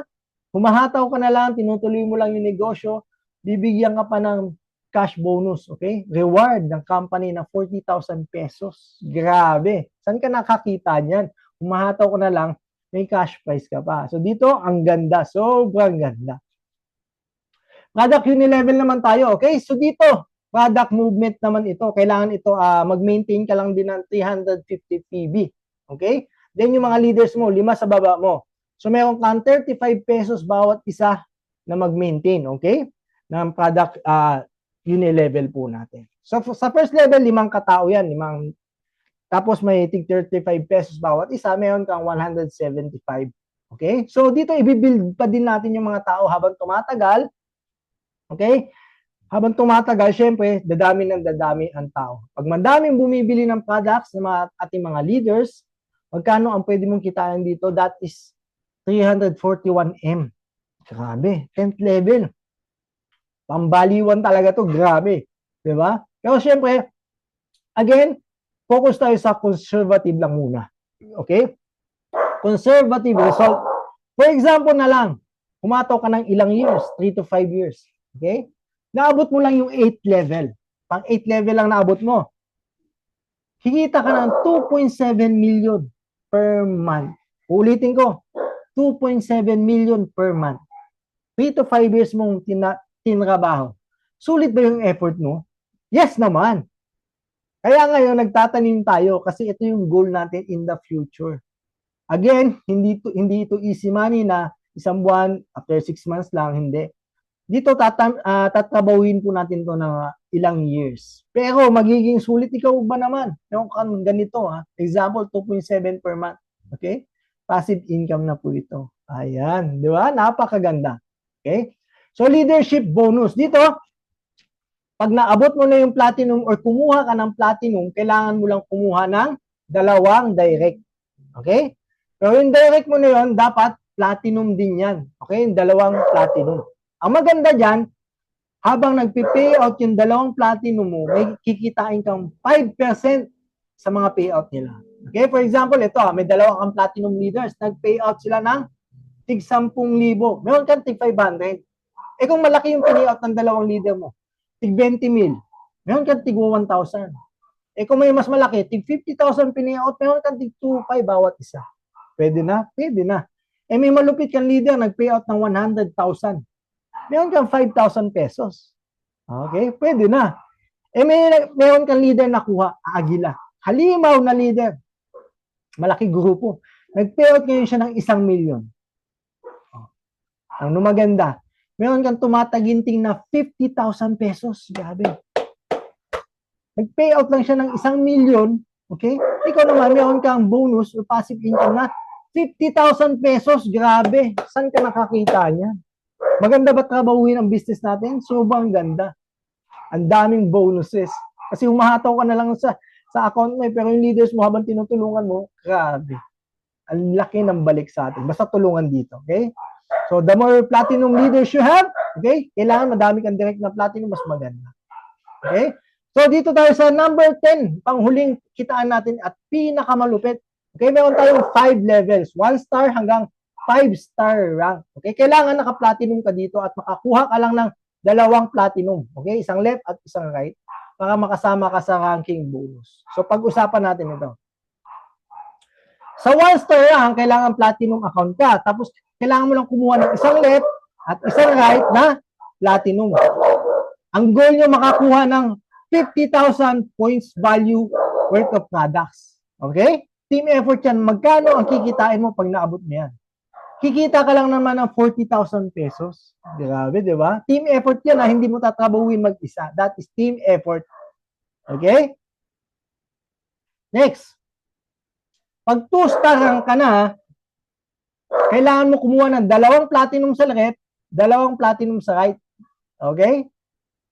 Humahataw ka na lang, tinutuloy mo lang yung negosyo, bibigyan ka pa ng cash bonus, okay? Reward ng company ng 40,000 pesos. Grabe. Saan ka nakakita niyan? Humahataw ka na lang, may cash prize ka pa. So dito, ang ganda. Sobrang ganda. Product Unilevel naman tayo, okay? So dito, product movement naman ito. Kailangan ito, mag-maintain ka lang din ng 350 PB. Okay? Then yung mga leaders mo, 5 sa baba mo. So meron kang 35 pesos bawat isa na mag-maintain, okay? Ng product Unilevel po natin. So sa first level, 5 katao yan. Tapos may 35 pesos bawat isa, meron kang 175. Okay? So dito, i-build pa din natin yung mga tao habang tumatagal. Okay? Habang tumatagal, syempre, dadami ang tao. Pag madaming bumibili ng products ng mga ating mga leaders, magkano ang pwede mong kitain dito? That is 341M. Grabe, 10th level. Pambaliwan talaga to, grabe. Diba? Pero syempre, again, focus tayo sa conservative lang muna. Okay? Conservative result. For example na lang, humataw ka ng ilang years, 3 to 5 years. Okay? Naabot mo lang yung 8th level. Pang 8th level lang naabot mo. Hikita ka ng 2.7 million per month. Ulitin ko, 2.7 million per month. 3 to 5 years mong tinrabaho. Sulit ba yung effort mo? Yes naman. Kaya ngayon, nagtatanim tayo kasi ito yung goal natin in the future. Again, hindi ito easy money na isang buwan, after 6 months lang, hindi. Dito tatabawin po natin to ng ilang years. Pero magiging sulit ikaw ba naman? Yung ganito Example, 2.7 per month. Okay? Passive income na po ito. Ayan. Di ba? Napakaganda. Okay? So, leadership bonus. Dito, pag naabot mo na yung platinum or kumuha ka ng platinum, kailangan mo lang kumuha ng 2 direct. Okay? Pero yung direct mo na yun, dapat platinum din yan. Okay? Yung 2 platinum. Ang maganda dyan, habang nagpi-payout yung 2 platinum mo, may kikitain kang 5% sa mga payout nila. Okay, for example, ito may 2 kang platinum leaders, nag-payout sila ng tig 10,000. Meron kang tig 500. Kung malaki yung payout ng 2 leader mo, tig 20,000. Meron kang tig 1,000. Kung may mas malaki, tig 50,000 payout, meron kang tig 2,500 bawat isa. Pwede na? Pwede na. May malupit kang leader, nag-payout ng 100,000. Meron kang 5,000 pesos. Okay? Pwede na. Meron kang leader na kuha, Agila. Halimaw na leader. Malaki grupo. Nag-payout ngayon siya ng 1 million. Ang maganda, meron kang tumataginting na 50,000 pesos. Grabe. Nag-payout lang siya ng 1 million. Okay? Ikaw naman, meron kang bonus o passive income na 50,000 pesos. Grabe. Saan ka nakakita niya? Maganda ba trabahuin ang business natin? Sobrang ganda. Ang daming bonuses. Kasi humahataw ka na lang sa account mo, pero yung leaders mo habang tinutulungan mo, grabe. Ang laki ng balik sa atin. Basta tulungan dito, okay? So, the more platinum leaders you have, okay? Kailangan madami kang direct na platinum, mas maganda. Okay? So, dito tayo sa number 10, panghuling kitaan natin at pinakamalupit. Okay, meron tayong 5 levels. 1 star hanggang 5-star rank. Okay? Kailangan naka-platinum ka dito at makakuha ka lang ng 2 platinum. Okay? Isang left at isang right. para makasama ka sa ranking bonus. So, pag-usapan natin ito. Sa 1-star rank, kailangan platinum account ka. Tapos, kailangan mo lang kumuha ng isang left at isang right na platinum. Ang goal nyo makakuha ng 50,000 points value worth of products. Okay? Team effort yan. Magkano ang kikitain mo pag naabot mo yan? Kikita ka lang naman ng 40,000 pesos. Grabe, di ba? Team effort yan, hindi mo tatrabahuin mag-isa. That is team effort. Okay? Next. Pag 2-star rank ka na, kailangan mo kumuha ng 2 platinum sa left, 2 platinum sa right. Okay?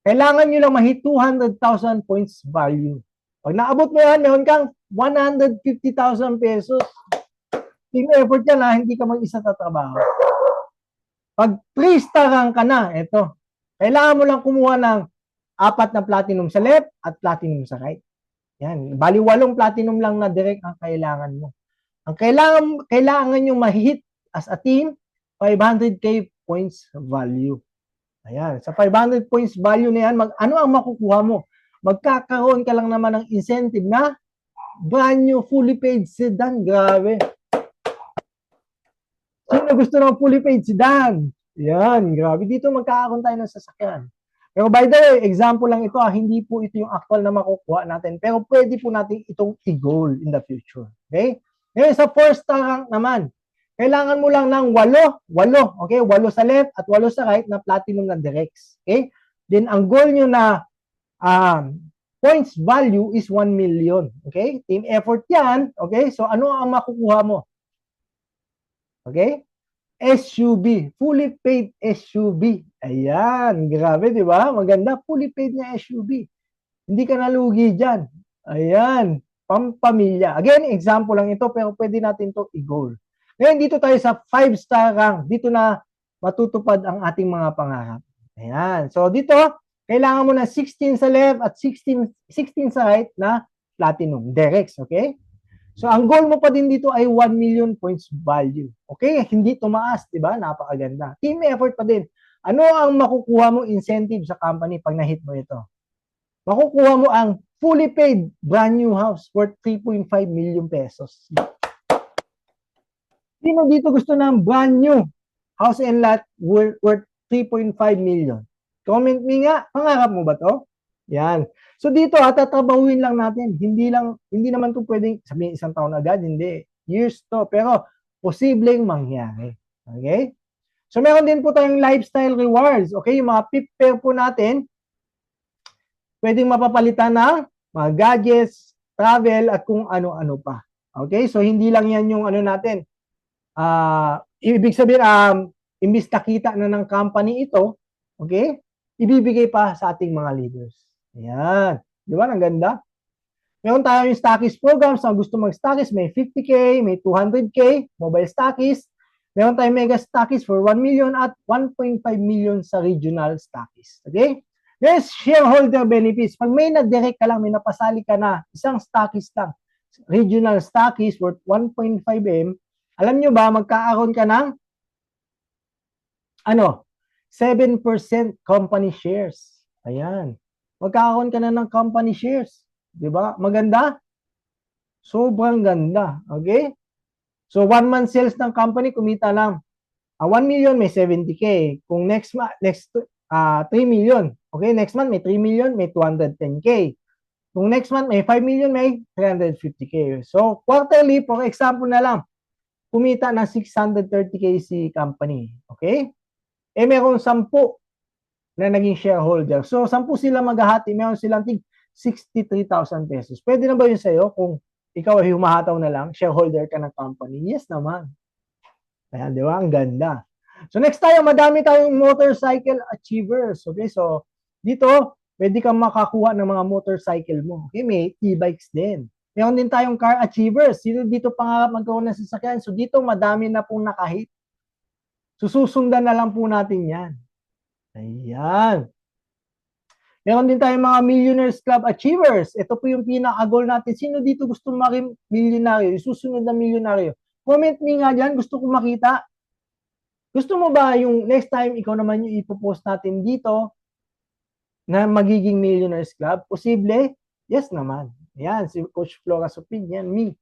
Kailangan nyo lang mahit 200,000 points value. Pag naabot mo yan, meron kang 150,000 pesos. Team effort yan ha, hindi ka mag-isa tatrabaho. Pag 3-star rank ka na, ito, kailangan mo lang kumuha ng 4 na platinum sa left at platinum sa right. Yan, bali 8 platinum lang na direct ang kailangan mo. Ang kailangan nyo ma-hit as a team, 500k points value. Ayan, sa 500 points value na yan, ano ang makukuha mo? Magkakaroon ka lang naman ng incentive na brand new fully paid sedan. Grabe. Sino gusto ng fully paid sedan? Yan, grabe. Dito magkakaroon tayo ng sasakyan. Pero by the way, example lang ito, hindi po ito yung actual na makukuha natin. Pero pwede po natin itong i-goal in the future. Okay? Ngayon sa 4-star rank naman, kailangan mo lang ng 8, okay? 8 sa left at 8 sa right na platinum na directs. Okay? Then ang goal nyo na points value is 1 million. Okay? Team effort yan. Okay? So ano ang makukuha mo? Okay? SUV. Fully paid SUV. Ayan. Grabe, di ba? Maganda. Fully paid na SUV. Hindi ka nalugi dyan. Ayan. Pampamilya. Again, example lang ito, pero pwede natin to i-goal. Ngayon, dito tayo sa 5-star rank. Dito na matutupad ang ating mga pangarap. Ayan. So, dito, kailangan mo na 16 sa left at 16 sa right na platinum. Directs. Okay? So, ang goal mo pa din dito ay 1 million points value. Okay? Hindi tumaas, di ba? Napakaganda. Team effort pa din. Ano ang makukuha mo incentive sa company pag na-hit mo ito? Makukuha mo ang fully paid brand new house worth 3.5 million pesos. Sino dito gusto ng brand new house and lot worth 3.5 million? Comment me nga, pangarap mo ba to? Yan. So dito, tatrabahuin lang natin. Hindi naman to pwedeng sabihin isang taon agad, hindi. Years to, pero posibleng mangyari. Okay? So meron din po tayong lifestyle rewards. Okay, yung mga PIP po natin, pwedeng mapapalitan ng mga gadgets, travel, at kung ano-ano pa. Okay, so hindi lang yan yung ano natin. Ibig sabihin, imbis nakita na ng company ito, okay, ibibigay pa sa ating mga leaders. Ayan. Di ba? Ang ganda. Meron tayo yung stockist programs na gusto mag-stockist. May 50K, may 200K, mobile stockist. Meron tayong mega stockist for 1 million at 1.5 million sa regional stockist. Okay? There's shareholder benefits. Pag may na-direct ka lang, may napasali ka na, isang stockist lang, regional stockist worth 1.5M, alam nyo ba, magkakaroon ka ng 7% company shares. Ayan. Magkakaroon ka na ng company shares. Di ba? Maganda? Sobrang ganda. Okay? So, 1 month sales ng company, kumita lang. 1 million, may 70K. Kung next 3 million. Okay? Next month, may 3 million, may 210K. Kung next month, may 5 million, may 350K. So, quarterly, for example na lang, kumita ng 630K si company. Okay? Meron 10 na naging shareholder. So, 10 sila maghahati, meron silang 63,000 pesos. Pwede na ba yun sa'yo kung ikaw ay humahataw na lang, shareholder ka ng company? Yes naman. Ayan, di ba? Ang ganda. So, next tayo, madami tayong motorcycle achievers. Okay, so, dito, pwede kang makakuha ng mga motorcycle mo. Okay, may e-bikes din. Meron din tayong car achievers. Sino dito pangarap magkaroon ng sasakyan? So, dito, madami na pong nakahit. Susundan na lang po natin yan. Ayan. Meron din tayong mga Millionaires Club Achievers. Ito po yung pinaka-goal natin. Sino dito gusto maging milyonaryo? Yung susunod na milyonaryo? Comment me nga dyan. Gusto ko makita. Gusto mo ba yung next time ikaw naman yung ipopost natin dito? na magiging Millionaires Club? Posible? Yes naman. Yan, si Coach Flora's opinion, me.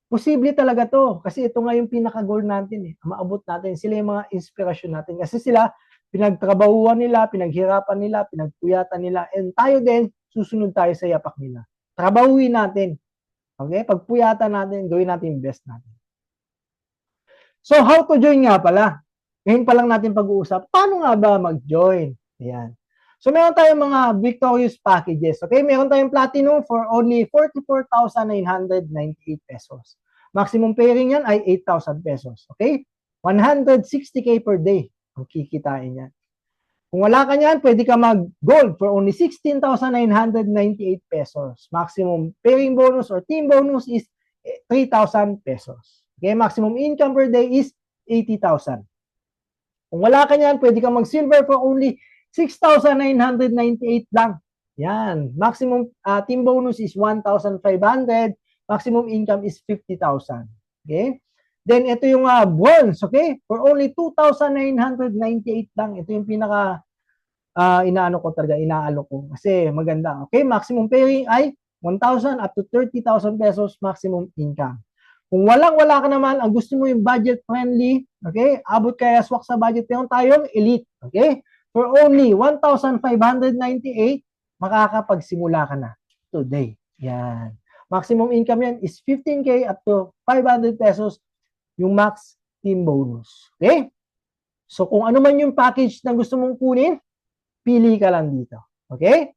Posible talaga to. Kasi ito nga yung pinaka-goal natin eh. Maabot natin. Sila yung mga inspirasyon natin. Kasi sila, pinagtrabahuan nila, pinaghirapan nila, pinagpuyatan nila. And tayo din, susunod tayo sa yapak nila. Trabahuin natin. Okay? Pagpuyatan natin, gawin natin yung best natin. So, how to join nga pala? Ngayon pa lang natin pag-uusap, paano nga ba mag-join? Ayan. So, meron tayong mga victorious packages. Okay? Meron tayong platinum for only 44,998 pesos. Maximum pairing yan ay 8,000 pesos. Okay? 160K per day ang kikitain yan. Kung wala ka niyan, pwede ka mag-gold for only 16,998 pesos. Maximum pairing bonus or team bonus is 3,000 pesos. Okay? Maximum income per day is 80,000. Kung wala ka niyan, pwede ka mag-silver for only 6,998 lang. Yan. Maximum team bonus is 1,500. Maximum income is 50,000. Okay? Then, ito yung bronze. Okay? For only 2,998 lang. Ito yung pinaka inaano ko talaga, inaalok ko. Kasi maganda. Okay? Maximum pairing ay 1,000 up to 30,000 pesos maximum income. Kung walang-wala ka naman, ang gusto mo yung budget-friendly, okay, abot kaya swak sa budget, meron tayong elite, okay? For only 1,598, makakapagsimula ka na today. Yan. Maximum income yan is 15K up to 500 pesos yung max team bonus. Okay? So, kung ano man yung package na gusto mong kunin, pili ka lang dito. Okay?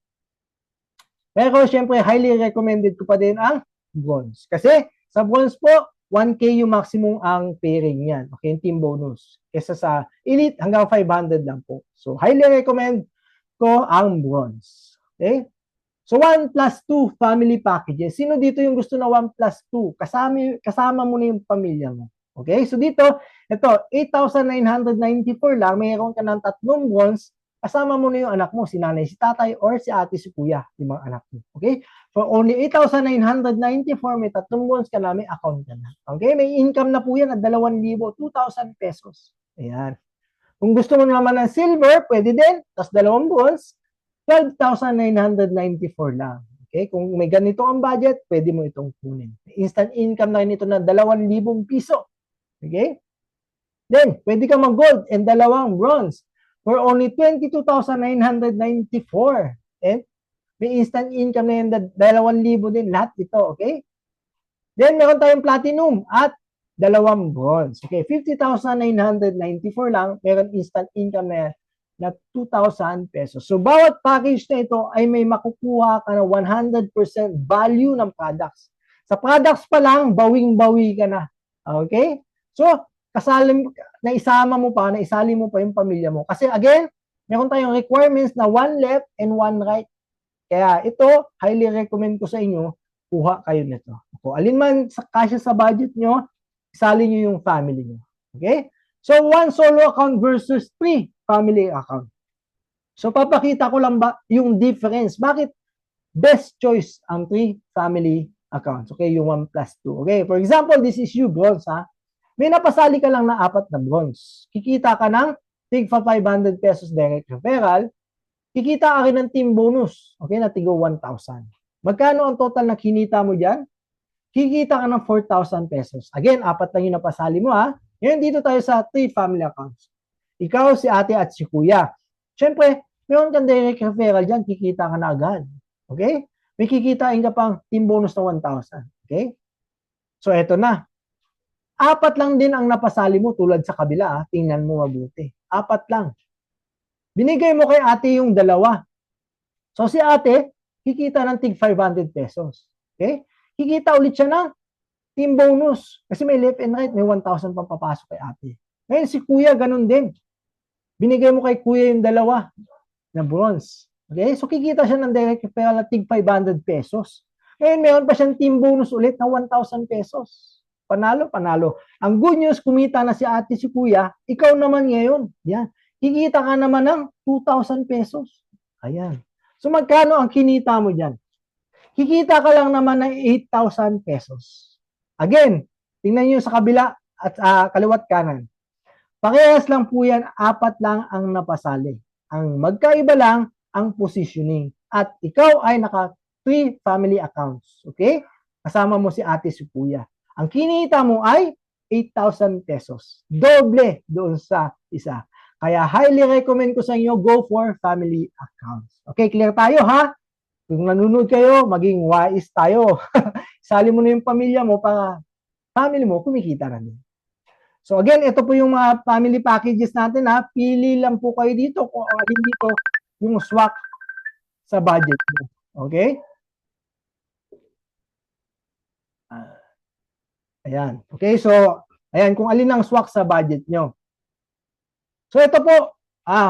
Pero, syempre, highly recommended ko pa din ang bronze. Kasi, sa bronze po, 1K yung maximum ang pairing yan. Okay, yung team bonus. Kesa sa elite, hanggang 500 lang po. So, highly recommend ko ang bronze. Okay? So, 1 plus 2 family packages. Sino dito yung gusto na 1 plus 2? Kasama mo na yung pamilya mo. Okay? So, dito, ito, 8,994 lang. Mayroon ka ng 3 bronze. Kasama mo na yung anak mo, si nanay, si tatay, or si ate, si kuya, yung mga anak mo. Okay? For only 8,994, may 3 bonds ka na, may account ka na. Okay? May income na po yan at 2,000, 2,000 pesos. Ayan. Kung gusto mo naman ng silver, pwede din. Tapos 2 bonds, 12,994 lang. Okay? Kung may ganito ang budget, pwede mo itong kunin. Instant income na rin ito na 2,000 piso. Okay? Then, pwede ka mag-gold and 2 bronze for only 22,994. And may instant income na yun, 2,000 din, lahat ito, okay? Then, meron tayong platinum at 2 bronze. Okay, 50,994 lang, meron instant income na yan na 2,000 pesos. So, bawat package na ito ay may makukuha ka na 100% value ng products. Sa products pa lang, bawing-bawi ka na. Okay? So, naisali mo pa yung pamilya mo. Kasi again, meron tayong requirements na 1 left and 1 right. Kaya ito, highly recommend ko sa inyo, kuha kayo nito. Kung alin man kasya sa budget nyo, isali nyo yung family nyo. Okay? So, 1 solo account versus 3 family account. So, papakita ko lang ba yung difference. Bakit best choice ang 3 family accounts? Okay, yung 1 plus 2. Okay, for example, this is you, bronze, ha? May napasali ka lang na 4 na bronze. Kikita ka ng tig 500 pesos direct referral. Kikita ka rin ng team bonus. Okay, na tigo 1,000. Magkano ang total na kinita mo dyan? Kikita ka ng 4,000 pesos. Again, 4 lang yung napasali mo, ha? Ngayon, dito tayo sa 3 family accounts. Ikaw, si ate at si kuya. Siyempre, meron kang direct referral dyan, kikita ka na agad. Okay? May kikitain ka pang team bonus na 1,000. Okay? So, eto na. 4 lang din ang napasali mo tulad sa kabila. Tingnan mo mabuti. 4 lang. Binigay mo kay ate yung 2. So si ate, kikita ng tig 500 pesos. Okay? Kikita ulit siya ng team bonus. Kasi may left and right, may 1,000 pang papasok kay ate. Ngayon si kuya, ganun din. Binigay mo kay kuya yung 2 na bronze. Okay? So kikita siya ng direct referral na tig 500 pesos. Ngayon meron pa siyang team bonus ulit na 1,000 pesos. Panalo, panalo. Ang good news, kumita na si ate, si kuya, ikaw naman ngayon. Yan. Kikita ka naman ng 2,000 pesos. Ayan. So, magkano ang kinita mo dyan? Kikita ka lang naman ng 8,000 pesos. Again, tingnan nyo sa kabila at kaliwat kanan. Parehas lang po yan, 4 lang ang napasali. Ang magkaiba lang, ang positioning. At ikaw ay naka 3 family accounts. Okay? Kasama mo si ate, si kuya. Ang kinita mo ay 8,000 pesos. Doble doon sa isa. Kaya highly recommend ko sa inyo, go for family accounts. Okay, clear tayo ha? Kung nanonood kayo, maging wise tayo. Sali mo na yung pamilya mo para family mo kumikita na din. So again, ito po yung mga family packages natin ha. Pili lang po kayo dito kung ang alin dito yung swak sa budget mo. Okay? Ayan. Okay, so ayan kung alin ang swak sa budget nyo. So ito po,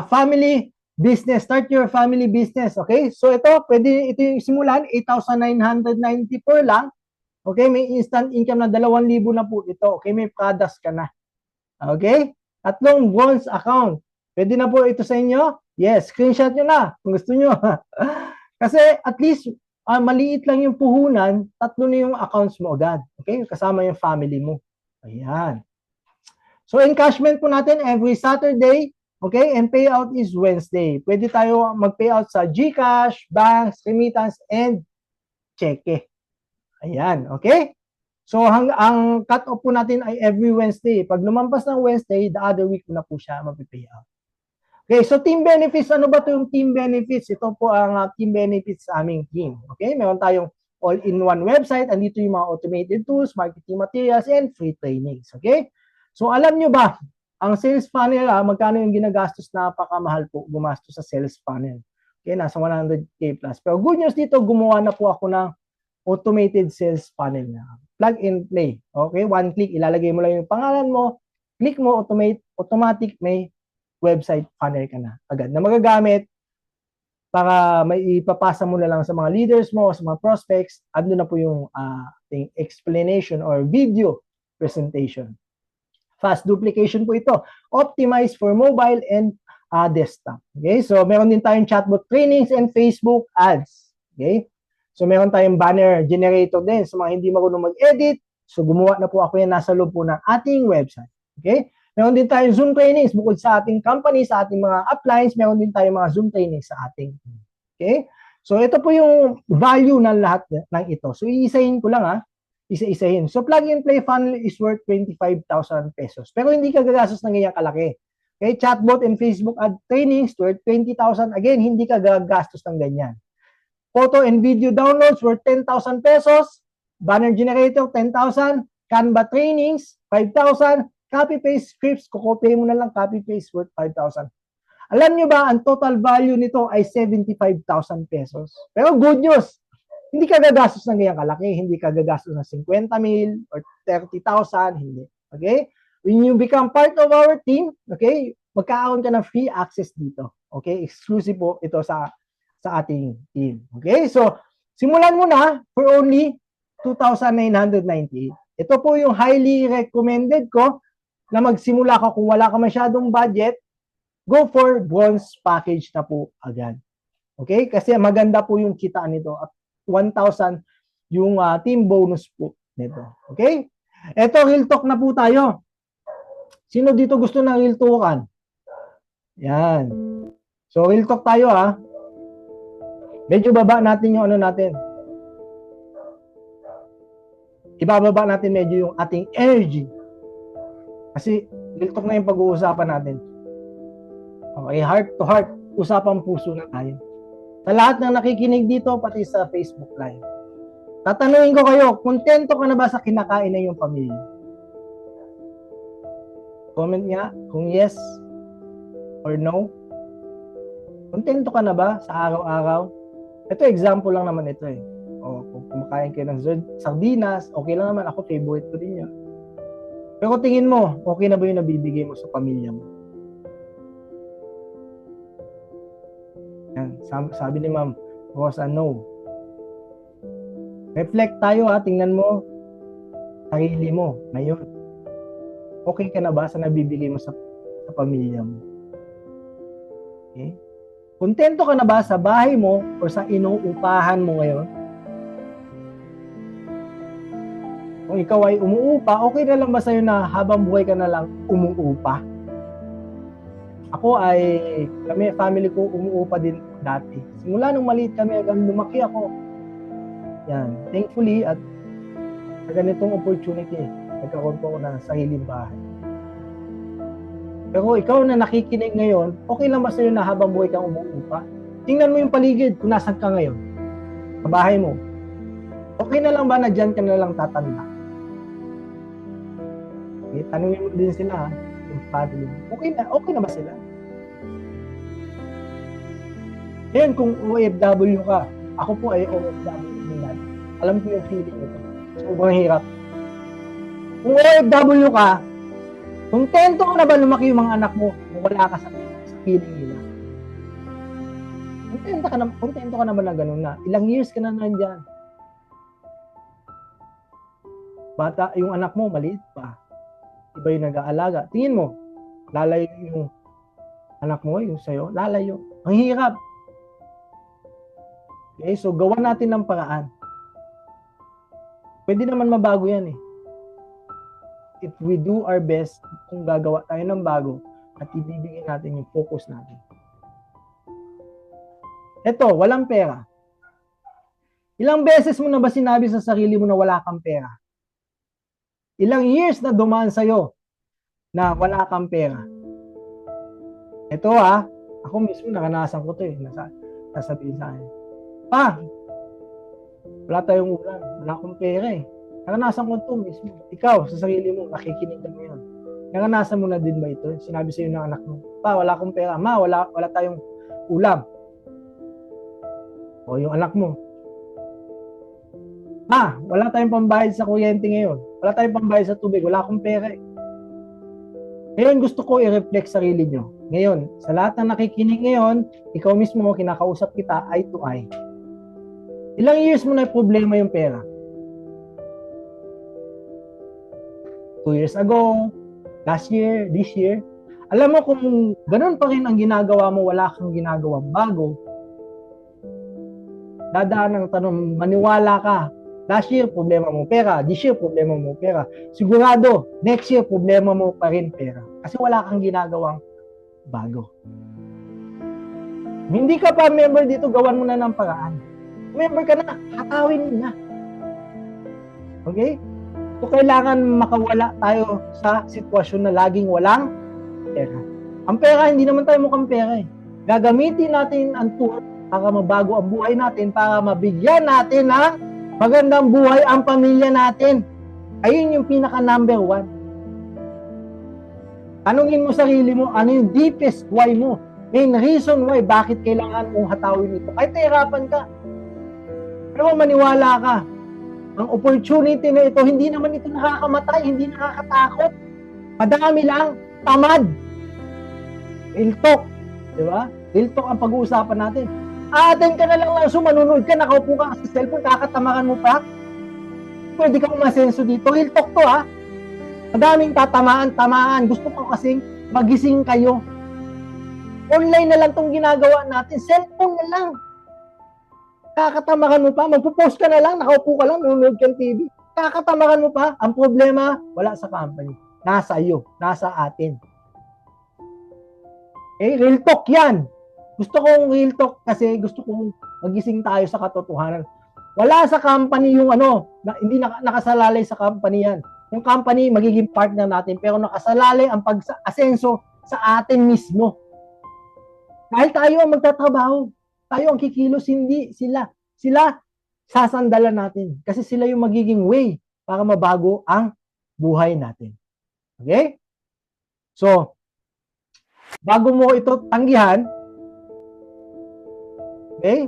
family business. Start your family business. Okay? So ito yung simulan, 8,994 lang. Okay, may instant income na 2,000 na po ito. Okay, may products ka na. Okay? Tatlong bonds account. Pwede na po ito sa inyo? Yes, screenshot nyo na kung gusto nyo. Kasi at least maliit lang yung puhunan, 3 na yung accounts mo agad. Okay? Kasama yung family mo. Ayan. So encashment po natin every Saturday. Okay? And payout is Wednesday. Pwede tayo mag-payout sa GCash, banks, remittance, and cheque. Ayan. Okay? So, ang cut-off po natin ay every Wednesday. Pag lumampas ng Wednesday, the other week na po siya mapipayout. Okay, so team benefits. Ano ba ito yung team benefits? Ito po ang team benefits sa aming team. Okay, meron tayong all-in-one website. Andito yung mga automated tools, marketing materials, and free trainings. Okay? So, alam nyo ba, ang sales funnel, magkano yung ginagastos? Napakamahal po gumastos sa sales funnel. Okay, nasa 100K plus. Pero good news dito, gumawa na po ako ng automated sales funnel na. Plug and play. Okay? One click, ilalagay mo lang yung pangalan mo, click mo, automatic, may website funnel ka na agad na magagamit para may ipapasa mo na lang sa mga leaders mo, sa mga prospects, ando na po yung explanation or video presentation. Fast duplication po ito. Optimized for mobile and desktop. Okay? So, meron din tayong chatbot trainings and Facebook ads. Okay? So, meron tayong banner generator din sa mga hindi marunong mag-edit. So, gumawa na po ako yan nasa loob po ng ating website. Okay? Meron din tayong Zoom trainings bukod sa ating company, sa ating mga uplines, meron din tayong mga Zoom trainings sa ating team. Okay? So, ito po yung value ng lahat ng ito. So, iisahin ko lang isa-isahin. So, plug and play funnel is worth 25,000 pesos. Pero hindi ka gagastos ng ganyan kalaki. Okay? Chatbot and Facebook ad trainings worth 20,000. Again, hindi ka gagastos ng ganyan. Photo and video downloads worth 10,000 pesos. Banner generator, 10,000. Canva trainings, 5,000. Copy-paste scripts, kukopyahin mo na lang, copy-paste worth 5,000. Alam nyo ba, ang total value nito ay 75,000 pesos. Pero good news, hindi ka gagastos ng ganyan kalaki. Hindi ka gagastos ng 50 mil or 30,000. Hindi. Okay? When you become part of our team, okay, magkakaroon ka ng free access dito. Okay? Exclusive po ito sa ating team. Okay? So, simulan mo na for only 2,998. Ito po yung highly recommended ko na magsimula ka kung wala ka masyadong budget, go for bronze package na po agad. Okay? Kasi maganda po yung kitaan nito. At 1,000 yung team bonus po nito. Okay? Ito, real talk na po tayo. Sino dito gusto ng real talkan? Yan. So, real talk tayo Medyo baba natin yung ano natin. Ibababa natin medyo yung ating energy. Kasi, real talk na yung pag-uusapan natin. Okay, heart to heart, usapang puso na tayo. Sa lahat ng nakikinig dito, pati sa Facebook Live. Tatanungin ko kayo, kontento ka na ba sa kinakain ng iyong pamilya? Comment nga kung yes or no. Kontento ka na ba sa araw-araw? Ito, example lang naman ito O, kung kumakain kayo ng sardinas, okay lang naman. Ako, favorite ko din yun. Pero tingin mo, okay na ba yung nabibigay mo sa pamilya mo? Yan, sabi ni Ma'am Rosa, no. Reflect tayo tingnan mo sarili mo ngayon. Okay ka na ba sa nabibigay mo sa pamilya mo? Okay? Kontento ka na ba sa bahay mo o sa inuupahan mo ngayon? Kung ikaw ay umuupa, okay na lang ba sa'yo na habang buhay ka na lang umuupa? Ako ay, kami, family ko, umuupa din dati. Simula nung maliit kami, hanggang lumaki ako. Yan. Thankfully, at sa ganitong opportunity, nagkaroon po ako ng sariling bahay. Pero ikaw na nakikinig ngayon, okay lang ba sa'yo na habang buhay kang umuupa? Tingnan mo yung paligid kung nasan ka ngayon. Sa bahay mo. Okay na lang ba na dyan ka na lang tatanda? Okay, tanungin mo din sila, yung family mo. Okay na ba sila? Ngayon, kung OFW ka, ako po ay OFW din. Alam ko yung feeling ito. Sobrang hirap. Kung OFW ka, kontento ka na ba lumaki yung mga anak mo kung wala ka sa feeling nila? Kontento ka na ba na gano'n na? Ilang years ka na nandyan? Bata, yung anak mo, maliit pa. Iba yung nag-aalaga. Tingin mo, lalayo yung anak mo, yung sa'yo, lalayo. Ang hirap. Okay, so gawa natin ng paraan. Pwede naman mabago yan eh. If we do our best, kung gagawa tayo ng bago, at ibibigay natin yung focus natin. Ito, walang pera. Ilang beses mo na ba sinabi sa sarili mo na wala kang pera? Ilang years na dumaan sa'yo na wala kang pera? Ito ako mismo naranasan ko ito eh. Nasabihin sa akin. Wala tayong ulam. Wala akong pera eh. Naranasan ko ito mismo. Ikaw, sa sarili mo, nakikinig ka ngayon. Naranasan mo na din ba ito? Sinabi sa'yo ng anak mo, wala akong pera. Wala tayong ulam. O yung anak mo, wala tayong pambayad sa kuryente ngayon. Wala tayong pambayad sa tubig. Wala akong pera eh. Ngayon gusto ko i-reflect sarili nyo. Ngayon, sa lahat ng nakikinig ngayon, ikaw mismo, kinakausap kita eye to eye. Ilang years mo na problema yung pera? 2 years ago, last year, this year. Alam mo kung ganun pa rin ang ginagawa mo, wala kang ginagawang bago, dadaan ng tanong, maniwala ka. Last year, problema mo pera. This year, problema mo pera. Sigurado, next year, problema mo pa rin pera. Kasi wala kang ginagawang bago. Hindi ka pa member dito, gawan mo na ng paraan. Member ka na, hatawin mo na. Okay? So, kailangan makawala tayo sa sitwasyon na laging walang pera. Ang pera, hindi naman tayo mukhang pera eh. Gagamitin natin ang tool para mabago ang buhay natin, para mabigyan natin ng magandang buhay ang pamilya natin. Ayun yung pinaka number 1. Tanungin mo sarili mo, ano yung deepest why mo? Main reason why, bakit kailangan mong hatawin ito? Kahit nahirapan ka. Pero maniwala ka, ang opportunity na ito, hindi naman ito nakakamatay, hindi nakakatakot. Madami lang, tamad. Real talk. Diba? Real talk ang pag-uusapan natin. Aaten ka na lang manunod ka, nakaupo ka sa cellphone, kakatamakan mo pa. Pwede kang masenso dito. Real talk to Madaming tamaan. Gusto ko kasing magising kayo. Online na lang tong ginagawa natin. Cellphone na lang. Kakatamakan mo pa. Magpo-post ka na lang, nakaupo ka lang, nanonood ka ng TV. Kakatamakan mo pa. Ang problema, wala sa company. Nasa iyo. Nasa atin. Real talk yan. Gusto kong real talk kasi gusto kong magising tayo sa katotohanan. Wala sa company yung hindi nakasalalay sa company yan. Yung company magiging partner natin pero nakasalalay ang pag-asenso sa atin mismo. Dahil tayo ang magtatrabaho, tayo ang kikilos, hindi sila. Sila sasandalan natin kasi sila yung magiging way para mabago ang buhay natin. Okay? So, bago mo ito tanggihan,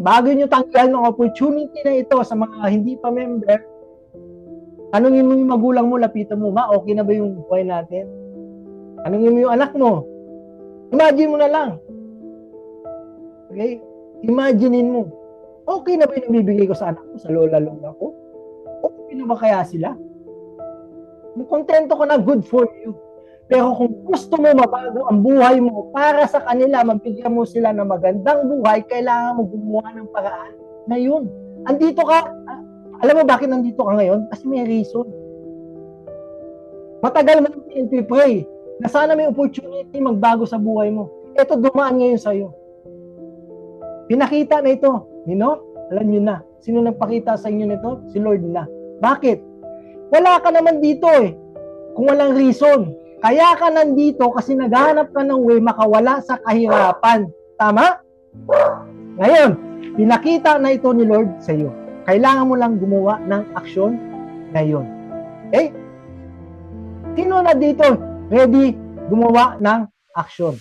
bago nyo tanggihan ng opportunity na ito sa mga hindi pa member, tanungin mo yung magulang mo, lapitan mo, okay na ba yung buhay natin? Tanungin mo yung anak mo. Imagine mo na lang. Okay? Imaginein mo. Okay na ba yung bibigay ko sa anak ko, sa lola-lola ko? Okay na ba kaya sila? Kung kontento ka na, good for you. Pero kung gusto mo mabago ang buhay mo para sa kanila, mabigyan mo sila ng magandang buhay, kailangan mo gumawa ng paraan ngayon. Andito ka, alam mo bakit nandito ka ngayon? Kasi may reason. Matagal mo nang pray na sana may opportunity magbago sa buhay mo. Ito dumaan ngayon sa'yo. Pinakita na ito. Alam niyo na. Sino nagpakita sa inyo nito? Si Lord na. Bakit? Wala ka naman dito eh. Kung walang reason. Kaya ka nandito kasi naghahanap ka ng way makawala sa kahirapan. Tama? Ngayon, pinakita na ito ni Lord sa iyo. Kailangan mo lang gumawa ng aksyon ngayon. Okay? Sino na dito ready gumawa ng aksyon?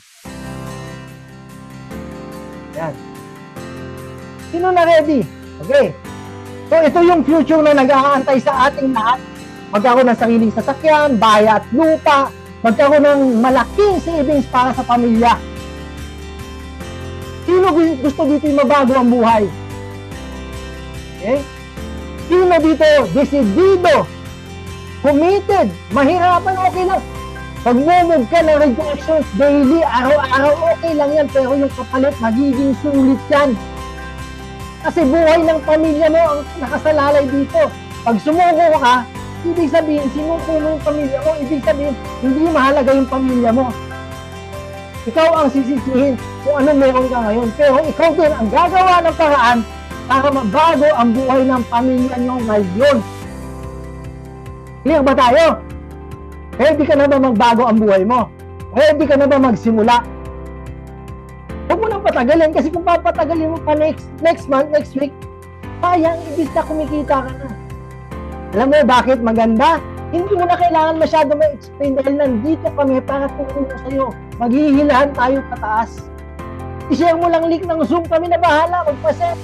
Yan. Sino na ready? Okay. So, ito yung future na nag-aantay sa ating lahat. Magkaroon ng sariling sasakyan, bahay at lupa, magkaroon ng malaking savings para sa pamilya. Sino gusto dito yung mabago ang buhay? Okay? Sino dito desidido, committed, mahirapan, okay lang. Pag mumove ka ng rejections daily, araw-araw, okay lang yan, pero yung kapalit, magiging sulit yan. Kasi buhay ng pamilya mo ang nakasalalay dito. Pag sumuko ka, ibig sabihin, sinuko mo yung pamilya mo, ibig sabihin, hindi mahalaga yung pamilya mo. Ikaw ang sisisihin kung ano meron ka ngayon. Pero ikaw din ang gagawa ng paraan para mabago ang buhay ng pamilya nyo ngayon. Clear ba tayo? Ready ka na ba magbago ang buhay mo? Ready ka na ba magsimula? Huwag mo nang patagalin kasi kung papatagalin mo pa next month, next week, sayang, ibig na kumikita ka na. Alam mo bakit maganda? Hindi mo na kailangan masyado ma-explain dahil nandito kami para tutulong sa'yo. Maghihilahan tayo pataas. I-share mo lang link ng Zoom, kami na bahala, magpaset.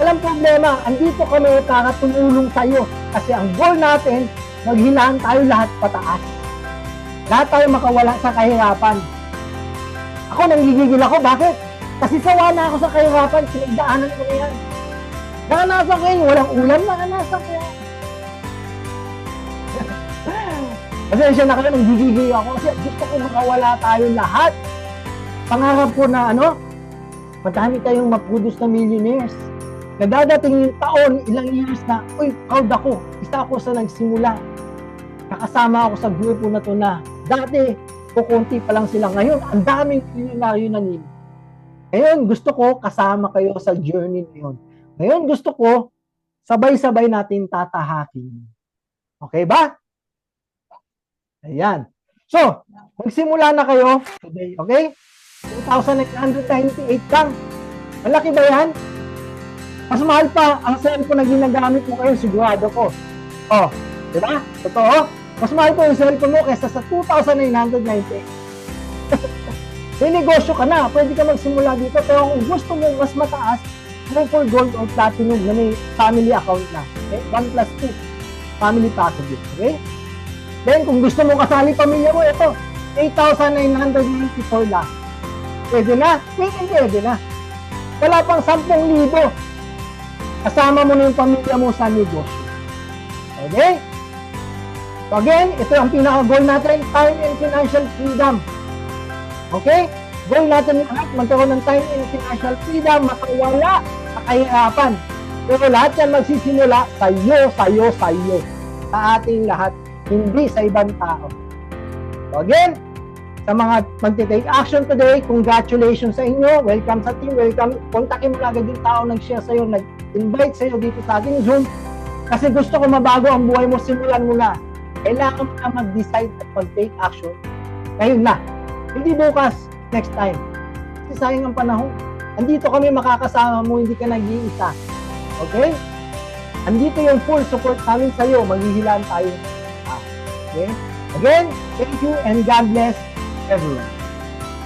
Walang problema, andito kami para tumulong sa'yo. Kasi ang goal natin, maghilahan tayo lahat pataas. Lahat tayo makawala sa kahirapan. Ako nanggigigil ako, bakit? Kasi sawa na ako sa kahirapan, pinagdaanan ko na yan. Nakanasan ko yun, walang ulam, nakanasan ko yan. Pasensya na kayo, nanggigigil ako kasi gusto ko makawala tayo lahat. Pangarap ko na madami tayong maproduce na millionaires. Nadadating yung taon, ilang years na, uy, proud ako. Isa ako sa nagsimula. Nakasama ako sa grupo na to na dati, kukunti pa lang sila. Ngayon, ang daming milyonaryo na nila. Ngayon, gusto ko kasama kayo sa journey ngayon. Ngayon, gusto ko sabay-sabay natin tatahakin. Okay ba? Ayan. So, magsimula na kayo today, okay? 2,998 lang. Malaki ba yan? Mas mahal pa ang cellphone na ginagamit mo kayo, sigurado ko. Oh, di ba? Totoo? Mas mahal po yung cellphone mo kaysa sa 2,998. May negosyo ka na, pwede ka magsimula dito. Pero kung gusto mo mas mataas, go for gold or platinum na may family account na. Okay? 1+2 family packages. Okay? Then, kung gusto mo kasali pamilya mo, ito, 8,994 lang. Pwede na? Pwede na. Wala pang 10,000. Kasama mo na yung pamilya mo sa negosyo. Okay? So again, ito ang pinaka-goal natin, time and financial freedom. Okay? Goal natin lahat, magkaroon ng time and financial freedom, makawala sa kahirapan. Pero lahat yan magsisimula sa iyo. Sa ating lahat. Hindi sa ibang tao. So again, sa mga magte-take action today, congratulations sa inyo. Welcome sa team. Welcome. Kontakin mo agad yung tao nag-share sa'yo, nag-invite sa'yo dito sa ating Zoom. Kasi gusto ko mabago ang buhay mo, simulan mo na. Kailangan mo na mag-decide at mag-take action. Ngayon na. Hindi bukas, next time. Kasi sayang ang panahon. Andito kami makakasama mo, hindi ka nag-iisa. Okay? Andito yung full support namin sa'yo. Maghihilaan tayo. Okay? Again, thank you and God bless everyone.